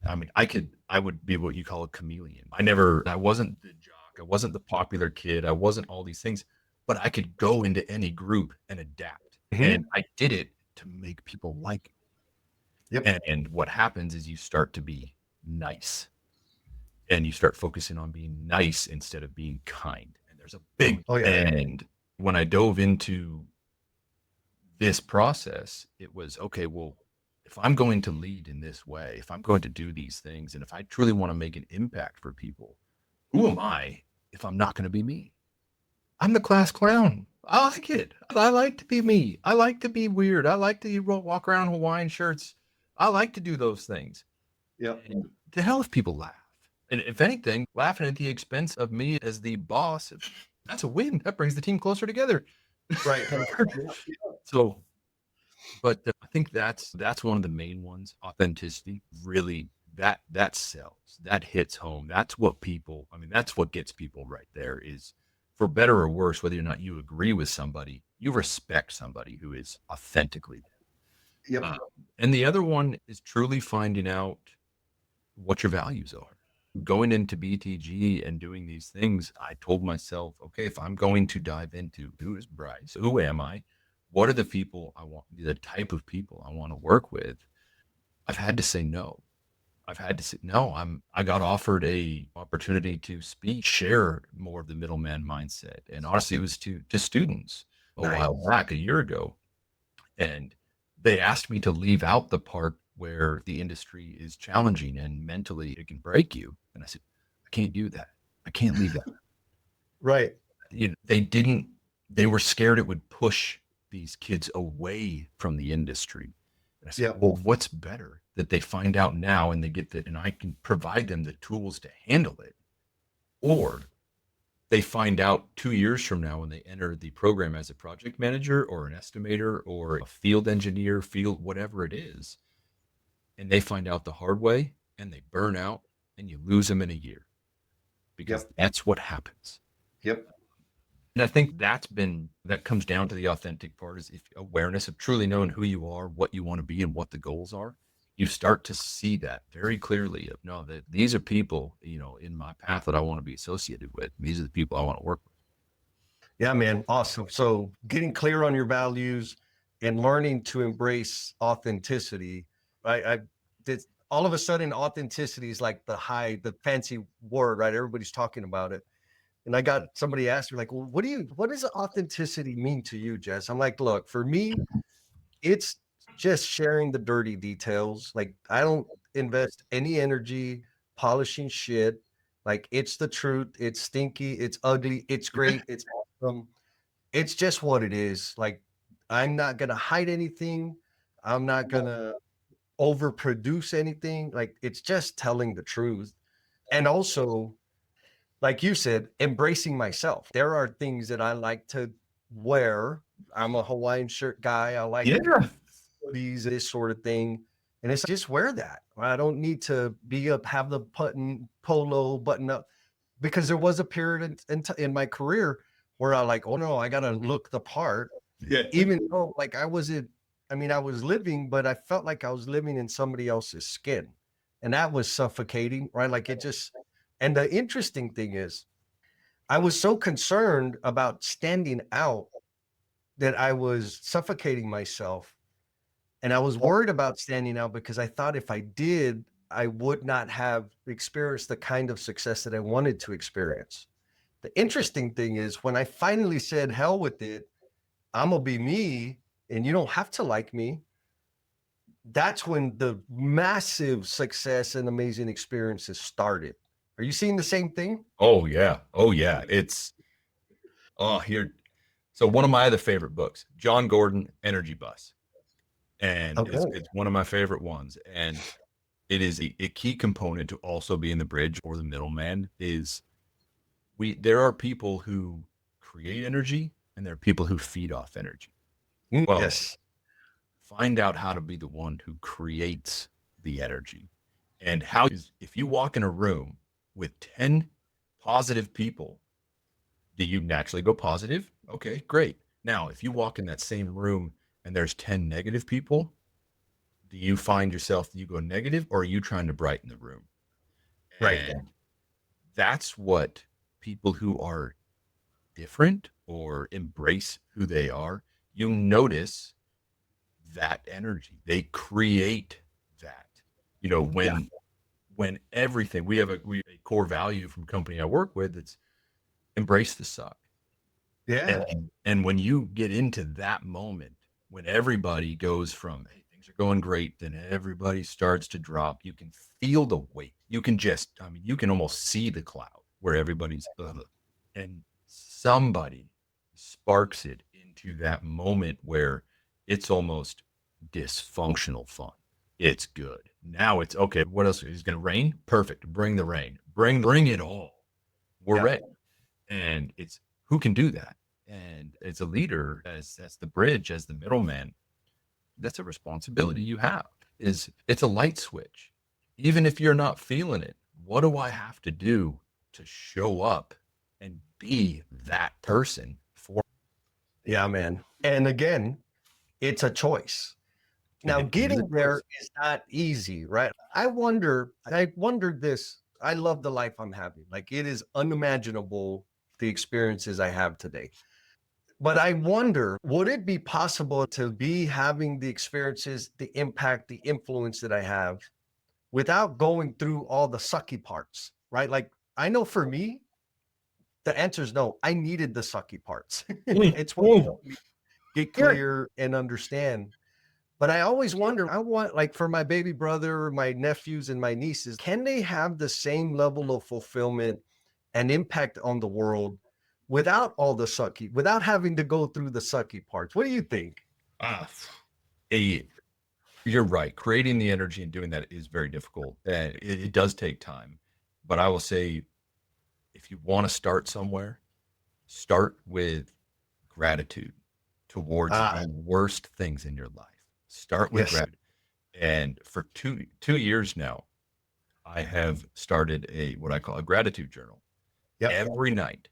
A: I mean, I would be what you call a chameleon. I wasn't the jock. I wasn't the popular kid. I wasn't all these things, but I could go into any group and adapt. And
B: Mhm.
A: I did it to make people like me.
B: Yep.
A: And what happens is you start to be nice and you start focusing on being nice instead of being kind. And there's a big,
B: Oh, yeah.
A: and when I dove into this process, it was okay, well, if I'm going to lead in this way, if I'm going to do these things, and if I truly want to make an impact for people, who am I if I'm not going to be me? I'm the class clown. I like it. I like to be me. I like to be weird. I like to walk around in Hawaiian shirts. I like to do those things.
B: Yep.
A: And to hell if people laugh. And if anything, laughing at the expense of me as the boss, that's a win. That brings the team closer together.
B: Right, right. Yeah,
A: So, but I think that's one of the main ones. Authenticity, really, that sells. That hits home. That's what people. I mean, that's what gets people right there. Is for better or worse, whether or not you agree with somebody, you respect somebody who is authentically them.
B: yep.
A: And the other one is truly finding out what your values are. Going into BTG and doing these things, I told myself, okay, if I'm going to dive into who is Bryce, who am I, what are the people I want, the type of people I want to work with, I've had to say no. I've had to say no. I got offered a opportunity to speak, share more of the middleman mindset, and honestly, it was to students a while
B: Nice.
A: back, a year ago, and they asked me to leave out the part where the industry is challenging and mentally it can break you. And I said, I can't do that. I can't leave that.
B: Right.
A: They didn't, they were scared it would push these kids away from the industry. And I said,
B: Yep.
A: well, what's better that they find out now and they get that, and I can provide them the tools to handle it, or they find out 2 years from now when they enter the program as a project manager or an estimator or a field engineer, field, whatever it is, and they find out the hard way and they burn out and you lose them in a year because
B: Yep.
A: that's what happens.
B: Yep.
A: And I think that comes down to the authentic part is if awareness of truly knowing who you are, what you want to be, and what the goals are. You start to see that very clearly of no, that these are people, in my path that I want to be associated with. These are the people I want to work with.
B: Yeah, man. Awesome. So getting clear on your values and learning to embrace authenticity. I did all of a sudden authenticity is like the fancy word, right? Everybody's talking about it. And I got somebody asked me, like, well, what does authenticity mean to you, Jess? I'm like, look, for me, it's just sharing the dirty details. Like, I don't invest any energy polishing shit. Like, it's the truth. It's stinky. It's ugly. It's great. It's awesome. It's just what it is. Like, I'm not gonna hide anything. I'm not gonna overproduce anything. Like, it's just telling the truth. And also, like you said, embracing myself. There are things that I like to wear. I'm a Hawaiian shirt guy. I like
A: Yeah.
B: hoodies, this sort of thing. And it's just wear that. I don't need to be up, have the button polo button up because there was a period in my career where I like, oh no, I gotta look the part,
A: Yeah.
B: even though like I wasn't. I mean, I was living, but I felt like I was living in somebody else's skin, and that was suffocating, right? Like it just. And the interesting thing is, I was so concerned about standing out that I was suffocating myself. And I was worried about standing out because I thought if I did, I would not have experienced the kind of success that I wanted to experience. The interesting thing is when I finally said, hell with it, I'm going to be me and you don't have to like me. That's when the massive success and amazing experiences started. Are you seeing the same thing?
A: Oh yeah. Oh yeah. Here. So one of my other favorite books, John Gordon, Energy Bus, and
B: Okay.
A: it's one of my favorite ones. And it is a key component to also being the bridge or the middleman is there are people who create energy and there are people who feed off energy. Well,
B: Yes.
A: find out how to be the one who creates the energy. And how is if you walk in a room with 10 positive people, Do you naturally go positive? Okay, great. Now, if you walk in that same room and there's 10 negative people, do you find yourself that you go negative, or are you trying to brighten the room?
B: Right.
A: And that's what people who are different or embrace who they are, you notice that energy. They create that. You know,
B: Yeah.
A: when everything we a core value from company I work with, it's embrace the suck.
B: Yeah.
A: And when you get into that moment, when everybody goes from, hey, things are going great, then everybody starts to drop, you can feel the weight. You can just, I mean, you can almost see the cloud where everybody's, ugh, and somebody sparks it into that moment where it's almost dysfunctional fun. It's good. Now it's okay. What else is going to rain? Perfect. Bring the rain. Bring it all. We're
B: Yeah.
A: ready. And it's who can do that? And as a leader, as the bridge, as the middleman, that's a responsibility you have. Is it's a light switch. Even if you're not feeling it, what do I have to do to show up and be that person for
B: Yeah, man. And again, it's a choice.
A: and
B: Now,
A: it is a
B: getting there
A: choice.
B: is not easy, right? I wondered this. I love the life I'm having. Like it is unimaginable the experiences I have today. But I wonder, would it be possible to be having the experiences, the impact, the influence that I have without going through all the sucky parts, right? Like I know for me, the answer is no. I needed the sucky parts.
A: Mm,
B: It's what
A: mm.
B: helped me get
A: Here.
B: clear and understand. But I always wonder, I want like for my baby brother, my nephews and my nieces, can they have the same level of fulfillment and impact on the world without all the sucky, without having to go through the sucky parts? What do you think?
A: Ah, a, you're right. Creating the energy and doing that is very difficult. And it does take time. But I will say, if you want to start somewhere, start with gratitude towards
B: Ah,
A: the worst things in your life. Start with
B: yes.
A: gratitude. And for two years now, I have started a what I call a gratitude journal.
B: Yep.
A: Every night,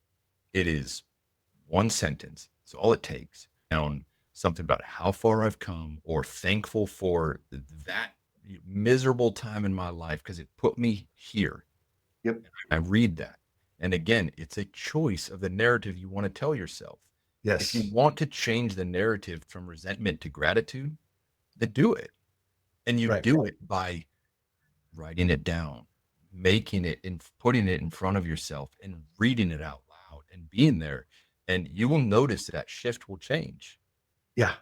A: it is one sentence. It's all it takes. Down something about how far I've come, or thankful for that miserable time in my life because it put me here.
B: Yep.
A: I read that. And again, it's a choice of the narrative you want to tell yourself. If you
B: Yes.
A: want to change the narrative from resentment to gratitude, then do it. And you
B: Right.
A: do it by writing it down, making it and putting it in front of yourself and reading it out loud and being there. And you will notice that shift will change.
B: Yeah.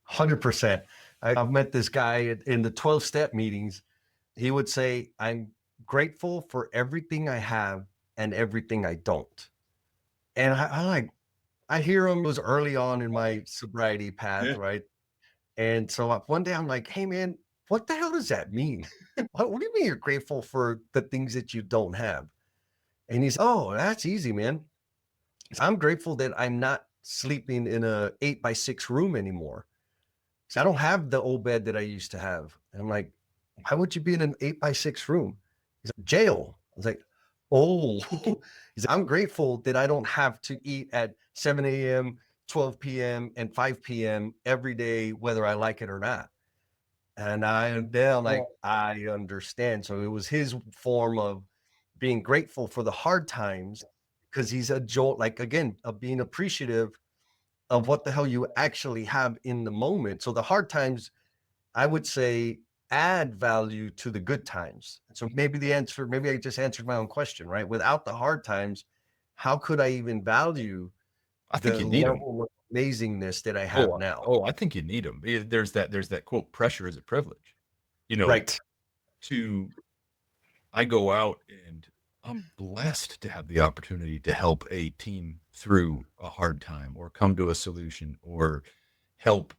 B: 100%. I've met this guy in the 12 step meetings. He would say, I'm grateful for everything I have and everything I don't. And I hear him. It was early on in my sobriety path,
A: Yeah.
B: right? And so one day I'm like, hey man, what the hell does that mean? What do you mean you're grateful for the things that you don't have? And he's, oh, that's easy, man. I'm grateful that I'm not sleeping in a 8x6 room anymore. So I don't have the old bed that I used to have. And I'm like, why would you be in an 8x6 room? He's like, jail. I was like, oh, he's like, I'm grateful that I don't have to eat at 7 a.m., 12 p.m., and 5 p.m. every day, whether I like it or not. And I'm like, I understand. So it was his form of being grateful for the hard times because he's a jolt, like again, of being appreciative of what the hell you actually have in the moment. So the hard times, I would say, add value to the good times. So maybe the answer, maybe I just answered my own question, right? Without the hard times, how could I even value
A: I think
B: the
A: you need them.
B: level of amazingness that I have
A: Oh,
B: now?
A: I think you need them. There's that quote, pressure is a privilege. You know,
B: Right.
A: to I go out and I'm blessed to have the opportunity to help a team through a hard time or come to a solution or help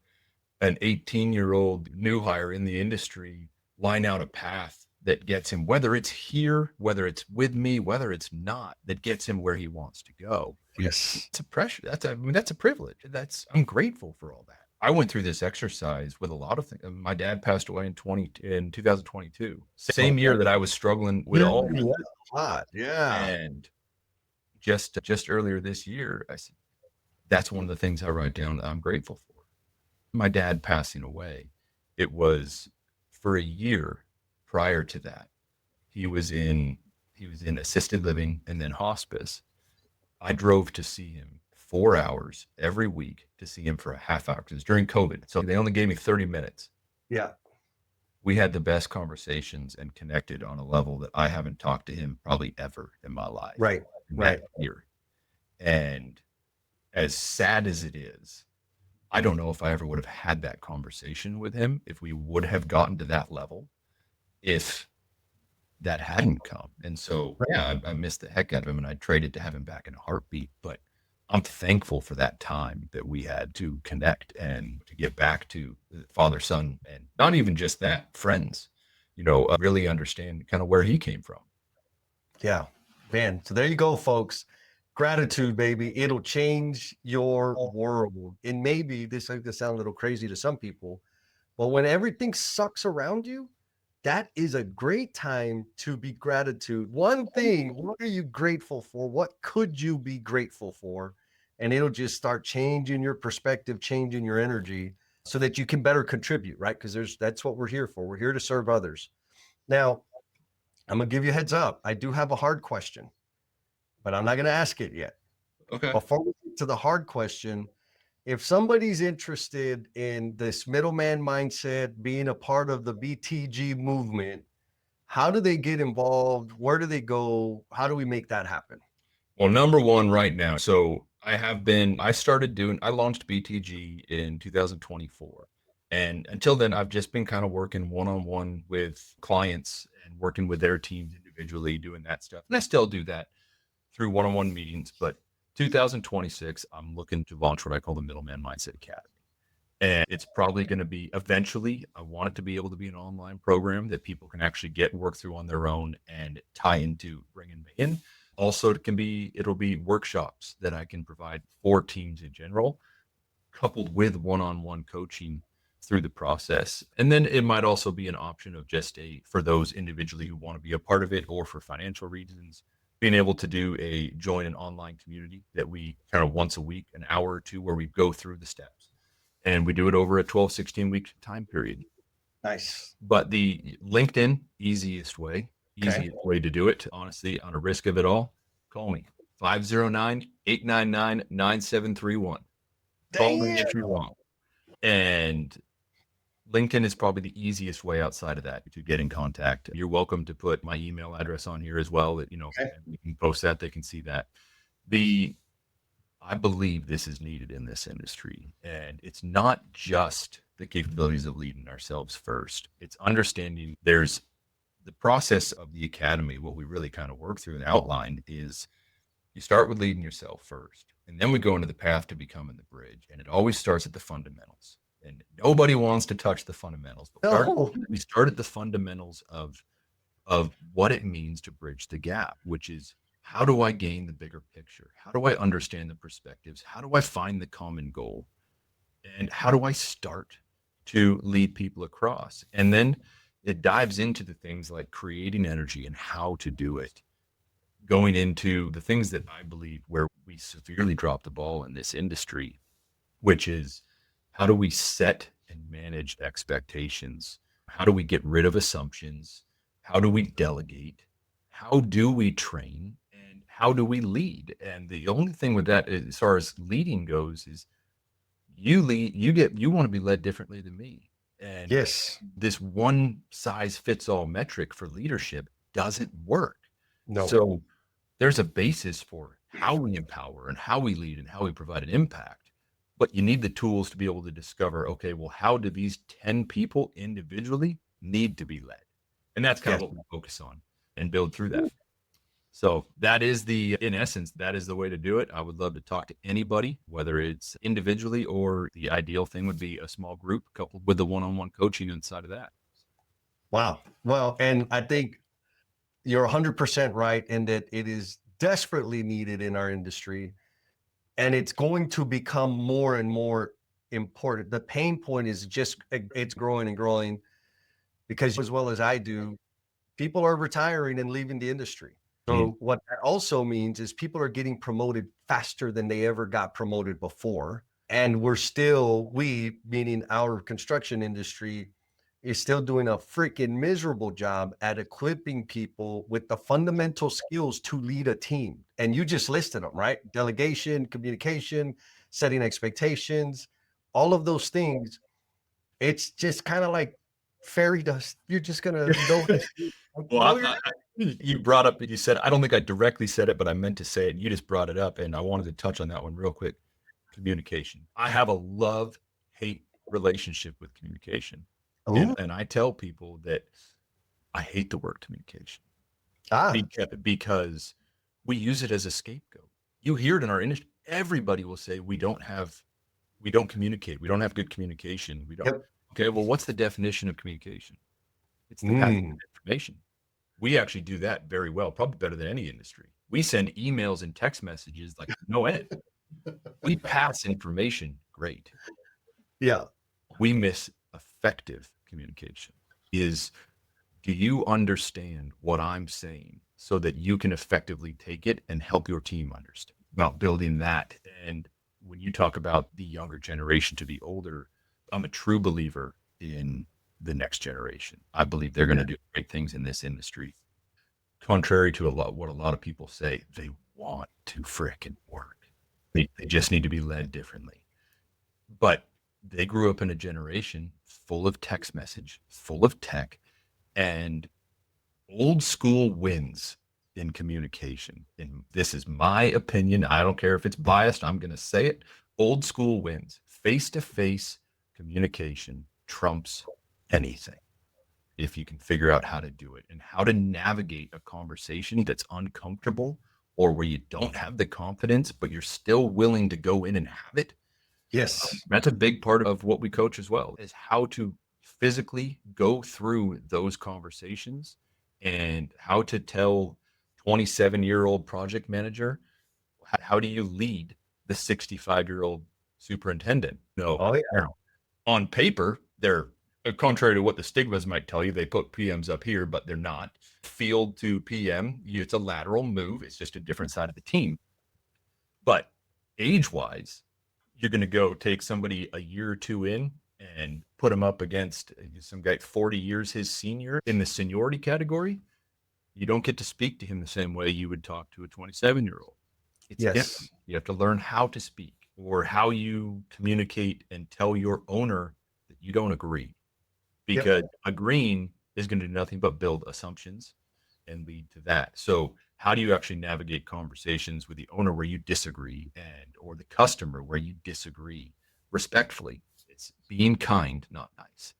A: an 18-year-old new hire in the industry line out a path that gets him, whether it's here, whether it's with me, whether it's not, that gets him where he wants to go.
B: Yes.
A: It's a pressure. That's a privilege. I'm grateful for all that. I went through this exercise with a lot of things. My dad passed away in 2022,
B: Oh,
A: same year that I was struggling with
B: yeah,
A: all
B: that's a lot. Yeah.
A: and just earlier this year, I said, that's one of the things I write down that I'm grateful for. My dad passing away, it was for a year prior to that. He was in he was in assisted living and then hospice. I drove to see him 4 hours every week to see him for a half hour because it was during COVID. So they only gave me 30 minutes.
B: Yeah.
A: We had the best conversations and connected on a level that I haven't talked to him probably ever in my life
B: Right.
A: in that
B: Right.
A: year. And as sad as it is, I don't know if I ever would have had that conversation with him, if we would have gotten to that level, if that hadn't come. And so,
B: Right.
A: yeah, I missed the heck out of him and I'd traded to have him back in a heartbeat. But I'm thankful for that time that we had to connect and to get back to father, son, and not even just that, friends, really understand kind of where he came from.
B: Yeah. Man. So there you go, folks. Gratitude, baby. It'll change your world. And maybe this is going to sound a little crazy to some people, but when everything sucks around you, that is a great time to be gratitude. One thing, what are you grateful for? What could you be grateful for? And it'll just start changing your perspective, changing your energy so that you can better contribute, right? Because that's what we're here for. We're here to serve others. Now, I'm gonna give you a heads up. I do have a hard question, but I'm not gonna ask it yet.
A: Okay.
B: Before we get to the hard question, if somebody's interested in this middleman mindset, being a part of the BTG movement, how do they get involved? Where do they go? How do we make that happen?
A: Well, number one right now. So I launched BTG in 2024. And until then, I've just been kind of working one on one with clients and working with their teams individually, doing that stuff. And I still do that through one on one meetings. But 2026, I'm looking to launch what I call the Middleman Mindset Academy. And it's probably going to be eventually, I want it to be able to be an online program that people can actually get and work through on their own and tie into bringing me in. Also, it'll be workshops that I can provide for teams in general, coupled with one on one coaching through the process. And then it might also be an option of for those individually who want to be a part of it or for financial reasons, being able to join an online community that we kind of once a week, an hour or two, where we go through the steps and we do it over a 12, 16-week time period.
B: Nice.
A: But the LinkedIn,
B: Okay.
A: easiest way to do it, honestly, on a risk of it all, call me 509-899-9731. Call me
B: Damn.
A: if you want. And LinkedIn is probably the easiest way outside of that to get in contact. You're welcome to put my email address on here as well. That
B: Okay.
A: you can post that; they can see that. The I believe this is needed in this industry. And it's not just the capabilities of leading ourselves first. It's understanding there's the process of the academy. What we really kind of work through and outline is you start with leading yourself first. And then we go into the path to becoming the bridge. And it always starts at the fundamentals. And nobody wants to touch the fundamentals, but
B: No.
A: we start at the fundamentals of what it means to bridge the gap, which is how do I gain the bigger picture? How do I understand the perspectives? How do I find the common goal? And how do I start to lead people across? And then it dives into the things like creating energy and how to do it, going into the things that I believe where we severely drop the ball in this industry, which is how do we set and manage expectations? How do we get rid of assumptions? How do we delegate? How do we train? And how do we lead? And the only thing with that, as far as leading goes, is you want to be led differently than me. And
B: Yes.
A: this one size fits all metric for leadership doesn't work.
B: No.
A: So there's a basis for how we empower and how we lead and how we provide an impact. But you need the tools to be able to discover, okay, well, how do these 10 people individually need to be led? And that's kind of
B: Yes.
A: what we focus on and build through that. So in essence, that is the way to do it. I would love to talk to anybody, whether it's individually or the ideal thing would be a small group coupled with the one-on-one coaching inside of that.
B: Wow. Well, and I think you're 100% right in that it is desperately needed in our industry, and it's going to become more and more important. The pain point is just it's growing and growing because as well as I do, people are retiring and leaving the industry.
A: Mm.
B: So what that also means is people are getting promoted faster than they ever got promoted before. And we, meaning our construction industry, is still doing a freaking miserable job at equipping people with the fundamental skills to lead a team. And you just listed them, right? Delegation, communication, setting expectations, all of those things. It's just kind of like fairy dust. You're just gonna know this. Like,
C: Well,
B: know your
C: you brought up, you said, I don't think I directly said it, but I meant to say it. And you just brought it up, and I wanted to touch on that one real quick. Communication. I have a love-hate relationship with communication.
B: oh
C: And I tell people that I hate the word communication
B: ah
C: because we use it as a scapegoat. You hear it in our industry. Everybody will say we don't communicate. We don't have good communication. We don't.
B: yep.
C: Okay, well, what's the definition of communication? It's the passing
B: Mm.
C: of information. We actually do that very well, probably better than any industry. We send emails and text messages like no end. We pass information great.
B: Yeah.
C: We miss effective communication. Is do you understand what I'm saying so that you can effectively take it and help your team understand? About building that. And when you talk about the younger generation to be older, I'm a true believer in the next generation. I believe they're going to do great things in this industry. Contrary to what a lot of people say, they want to frickin' work. They just need to be led differently. But they grew up in a generation full of text message, full of tech, and old school wins in communication. And this is my opinion. I don't care if it's biased. I'm going to say it. Old school wins. Face to face communication trumps anything if you can figure out how to do it and how to navigate a conversation that's uncomfortable or where you don't have the confidence, but you're still willing to go in and have it.
B: Yes.
C: That's a big part of what we coach as well, is how to physically go through those conversations and how to tell 27-year-old project manager, how do you lead the 65-year-old superintendent? No,
B: Oh yeah.
C: now on paper, they're contrary to what the stigmas might tell you, they put PMs up here, but they're not. Field to PM, it's a lateral move. It's just a different side of the team. But age wise, you're going to go take somebody a year or two in and put them up against some guy 40 years his senior in the seniority category. You don't get to speak to him the same way you would talk to a 27-year-old. It's different.
B: Yes.
C: You have to learn how to speak or how you communicate and tell your owner that you don't agree,
B: Yep.
C: because agreeing is going to do nothing but build assumptions and lead to that. So how do you actually navigate conversations with the owner where you disagree and or the customer where you disagree respectfully? It's being kind, not nice.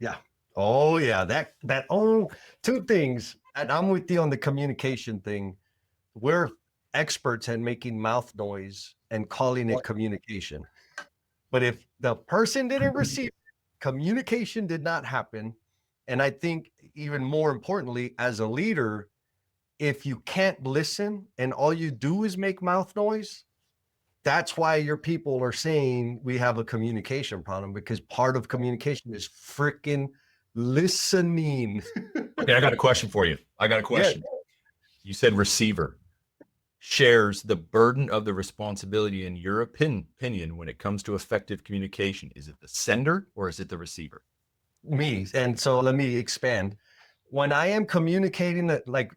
B: Yeah. Oh yeah. That oh, two things. And I'm with you on the communication thing. We're experts at making mouth noise and calling it communication. But if the person didn't receive communication did not happen. And I think even more importantly, as a leader, if you can't listen and all you do is make mouth noise, that's why your people are saying we have a communication problem, because part of communication is freaking listening.
C: Okay, I got a question for you. I got a
B: Yeah.
C: question. You said receiver shares the burden of the responsibility in your opinion when it comes to effective communication. Is it the sender or is it the receiver?
B: Me. And so let me expand. When I am communicating that, like,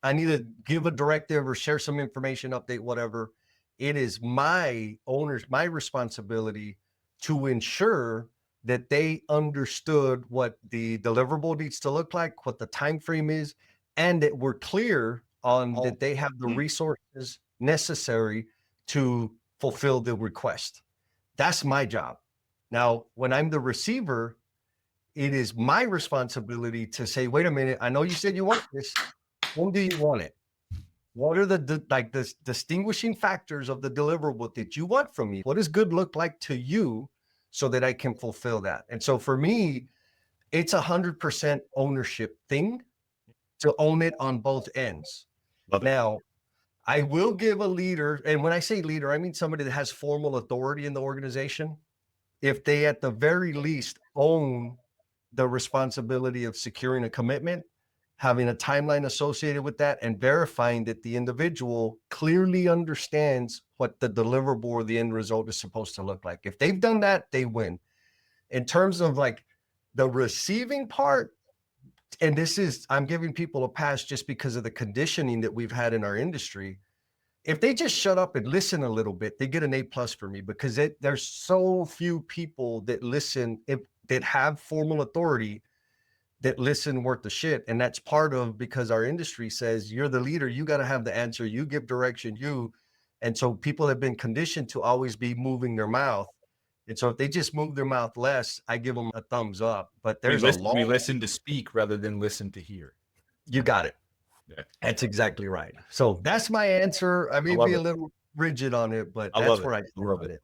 B: I need to give a directive or share some information, update, whatever, it is my responsibility to ensure that they understood what the deliverable needs to look like, what the time frame is, and that we're clear on that they have the resources necessary to fulfill the request. That's my job. Now, when I'm the receiver, it is my responsibility to say, wait a minute, I know you said you want this. When do you want it? What are the distinguishing factors of the deliverable that you want from me? What does good look like to you so that I can fulfill that? And so for me, it's 100% ownership thing to own it on both ends.
C: Love it.
B: Now, I will give a leader, and when I say leader, I mean somebody that has formal authority in the organization. If they at the very least own the responsibility of securing a commitment, having a timeline associated with that, and verifying that the individual clearly understands what the deliverable or the end result is supposed to look like. If they've done that, they win. In terms of like the receiving part, and this is, I'm giving people a pass just because of the conditioning that we've had in our industry. If they just shut up and listen a little bit, they get an A+ for me, because there's so few people that listen, that have formal authority, that listen worth the shit. And that's part of, because our industry says you're the leader, you got to have the answer, you give direction, and so people have been conditioned to always be moving their mouth. And so if they just move their mouth less, I give them a thumbs up. But there's
C: we listen to speak rather than listen to hear.
B: You got it.
C: Yeah.
B: That's exactly right. So that's my answer. I may be a little rigid on it, but that's where I love it.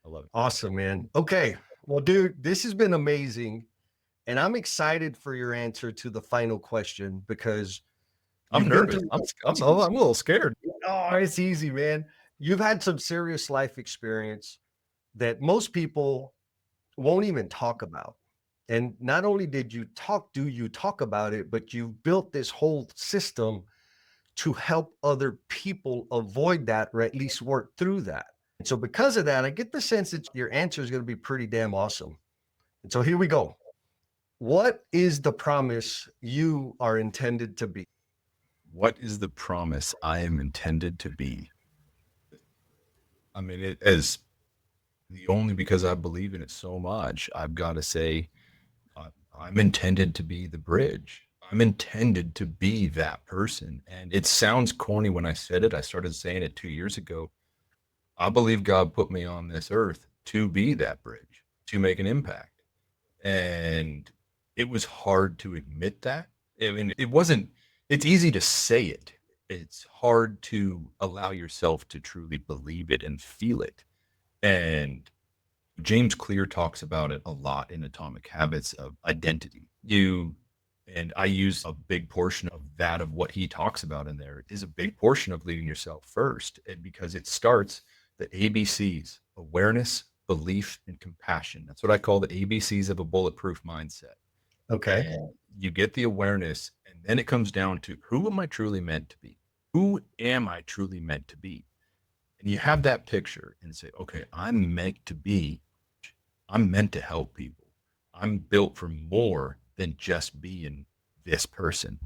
C: I love it.
B: Awesome, man. Okay. Well, dude, this has been amazing. And I'm excited for your answer to the final question, because
C: I'm nervous. I'm a little scared.
B: Oh, it's easy, man. You've had some serious life experience that most people won't even talk about. And not only do you talk about it, but you've built this whole system to help other people avoid that, or at least work through that. And so because of that, I get the sense that your answer is going to be pretty damn awesome. And so here we go. What is the promise you are intended to be?
C: What is the promise I am intended to be? I mean, it as the only because I believe in it so much, I've got to say, I'm intended to be the bridge. I'm intended to be that person. And it sounds corny when I said it. I started saying it 2 years ago. I believe God put me on this earth to be that bridge, to make an impact. And it was hard to admit that. I mean, it's easy to say it. It's hard to allow yourself to truly believe it and feel it. And James Clear talks about it a lot in Atomic Habits of identity. And I use a big portion of that, of what he talks about in there is a big portion of leading yourself first. And because it starts the ABCs: awareness, belief, and compassion. That's what I call the ABCs of a bulletproof mindset.
B: Okay.
C: And you get the awareness, and then it comes down to, who am I truly meant to be? Who am I truly meant to be? And you have that picture and say, okay, I'm meant to help people. I'm built for more than just being this person.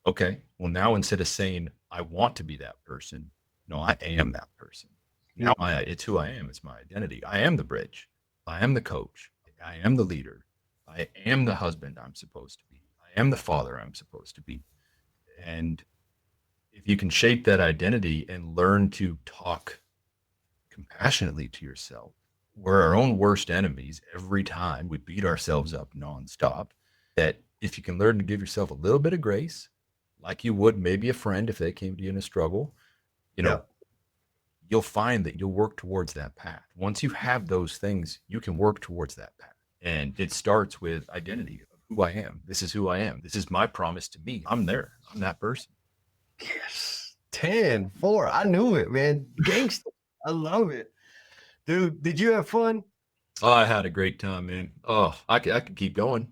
C: Okay, well, now instead of saying, I want to be that person, no, I am that person. Now it's who I am. It's my identity. I am the bridge. I am the coach. I am the leader. I am the husband I'm supposed to be. I am the father I'm supposed to be. And if you can shape that identity and learn to talk compassionately to yourself, we're our own worst enemies every time we beat ourselves up nonstop. That if you can learn to give yourself a little bit of grace, like you would maybe a friend if they came to you in a struggle, you'll find that you'll work towards that path. Once you have those things, you can work towards that path. And it starts with identity of who I am. This is who I am. This is my promise to me. I'm there. I'm that person.
B: Yes. 10-4. I knew it, man. Gangster. I love it. Dude, did you have fun?
C: Oh, I had a great time, man. Oh, I could keep going.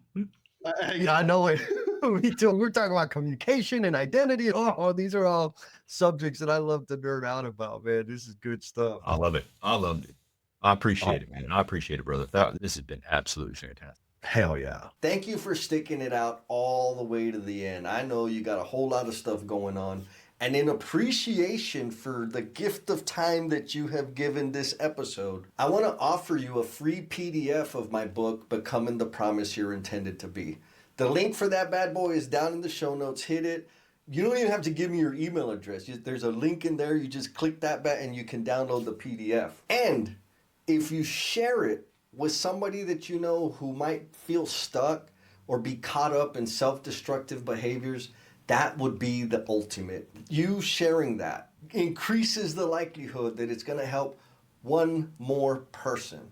B: Yeah, I know it. Me too. We're talking about communication and identity. Oh, these are all subjects that I love to nerd out about, man. This is good stuff.
C: I love it. I loved it. I appreciate it, man. I appreciate it, brother. This has been absolutely fantastic.
B: Hell yeah.
D: Thank you for sticking it out all the way to the end. I know you got a whole lot of stuff going on. And in appreciation for the gift of time that you have given this episode, I want to offer you a free PDF of my book, Becoming the Promise You're Intended to Be. The link for that bad boy is down in the show notes. Hit it. You don't even have to give me your email address. There's a link in there. You just click that button and you can download the PDF. And if you share it with somebody that you know who might feel stuck or be caught up in self-destructive behaviors, that would be the ultimate. You sharing that increases the likelihood that it's going to help one more person.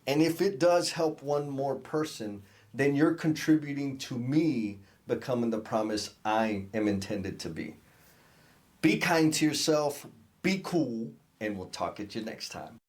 D: And if it does help one more person, then you're contributing to me becoming the promise I am intended to be. Be kind to yourself, be cool, and we'll talk at you next time.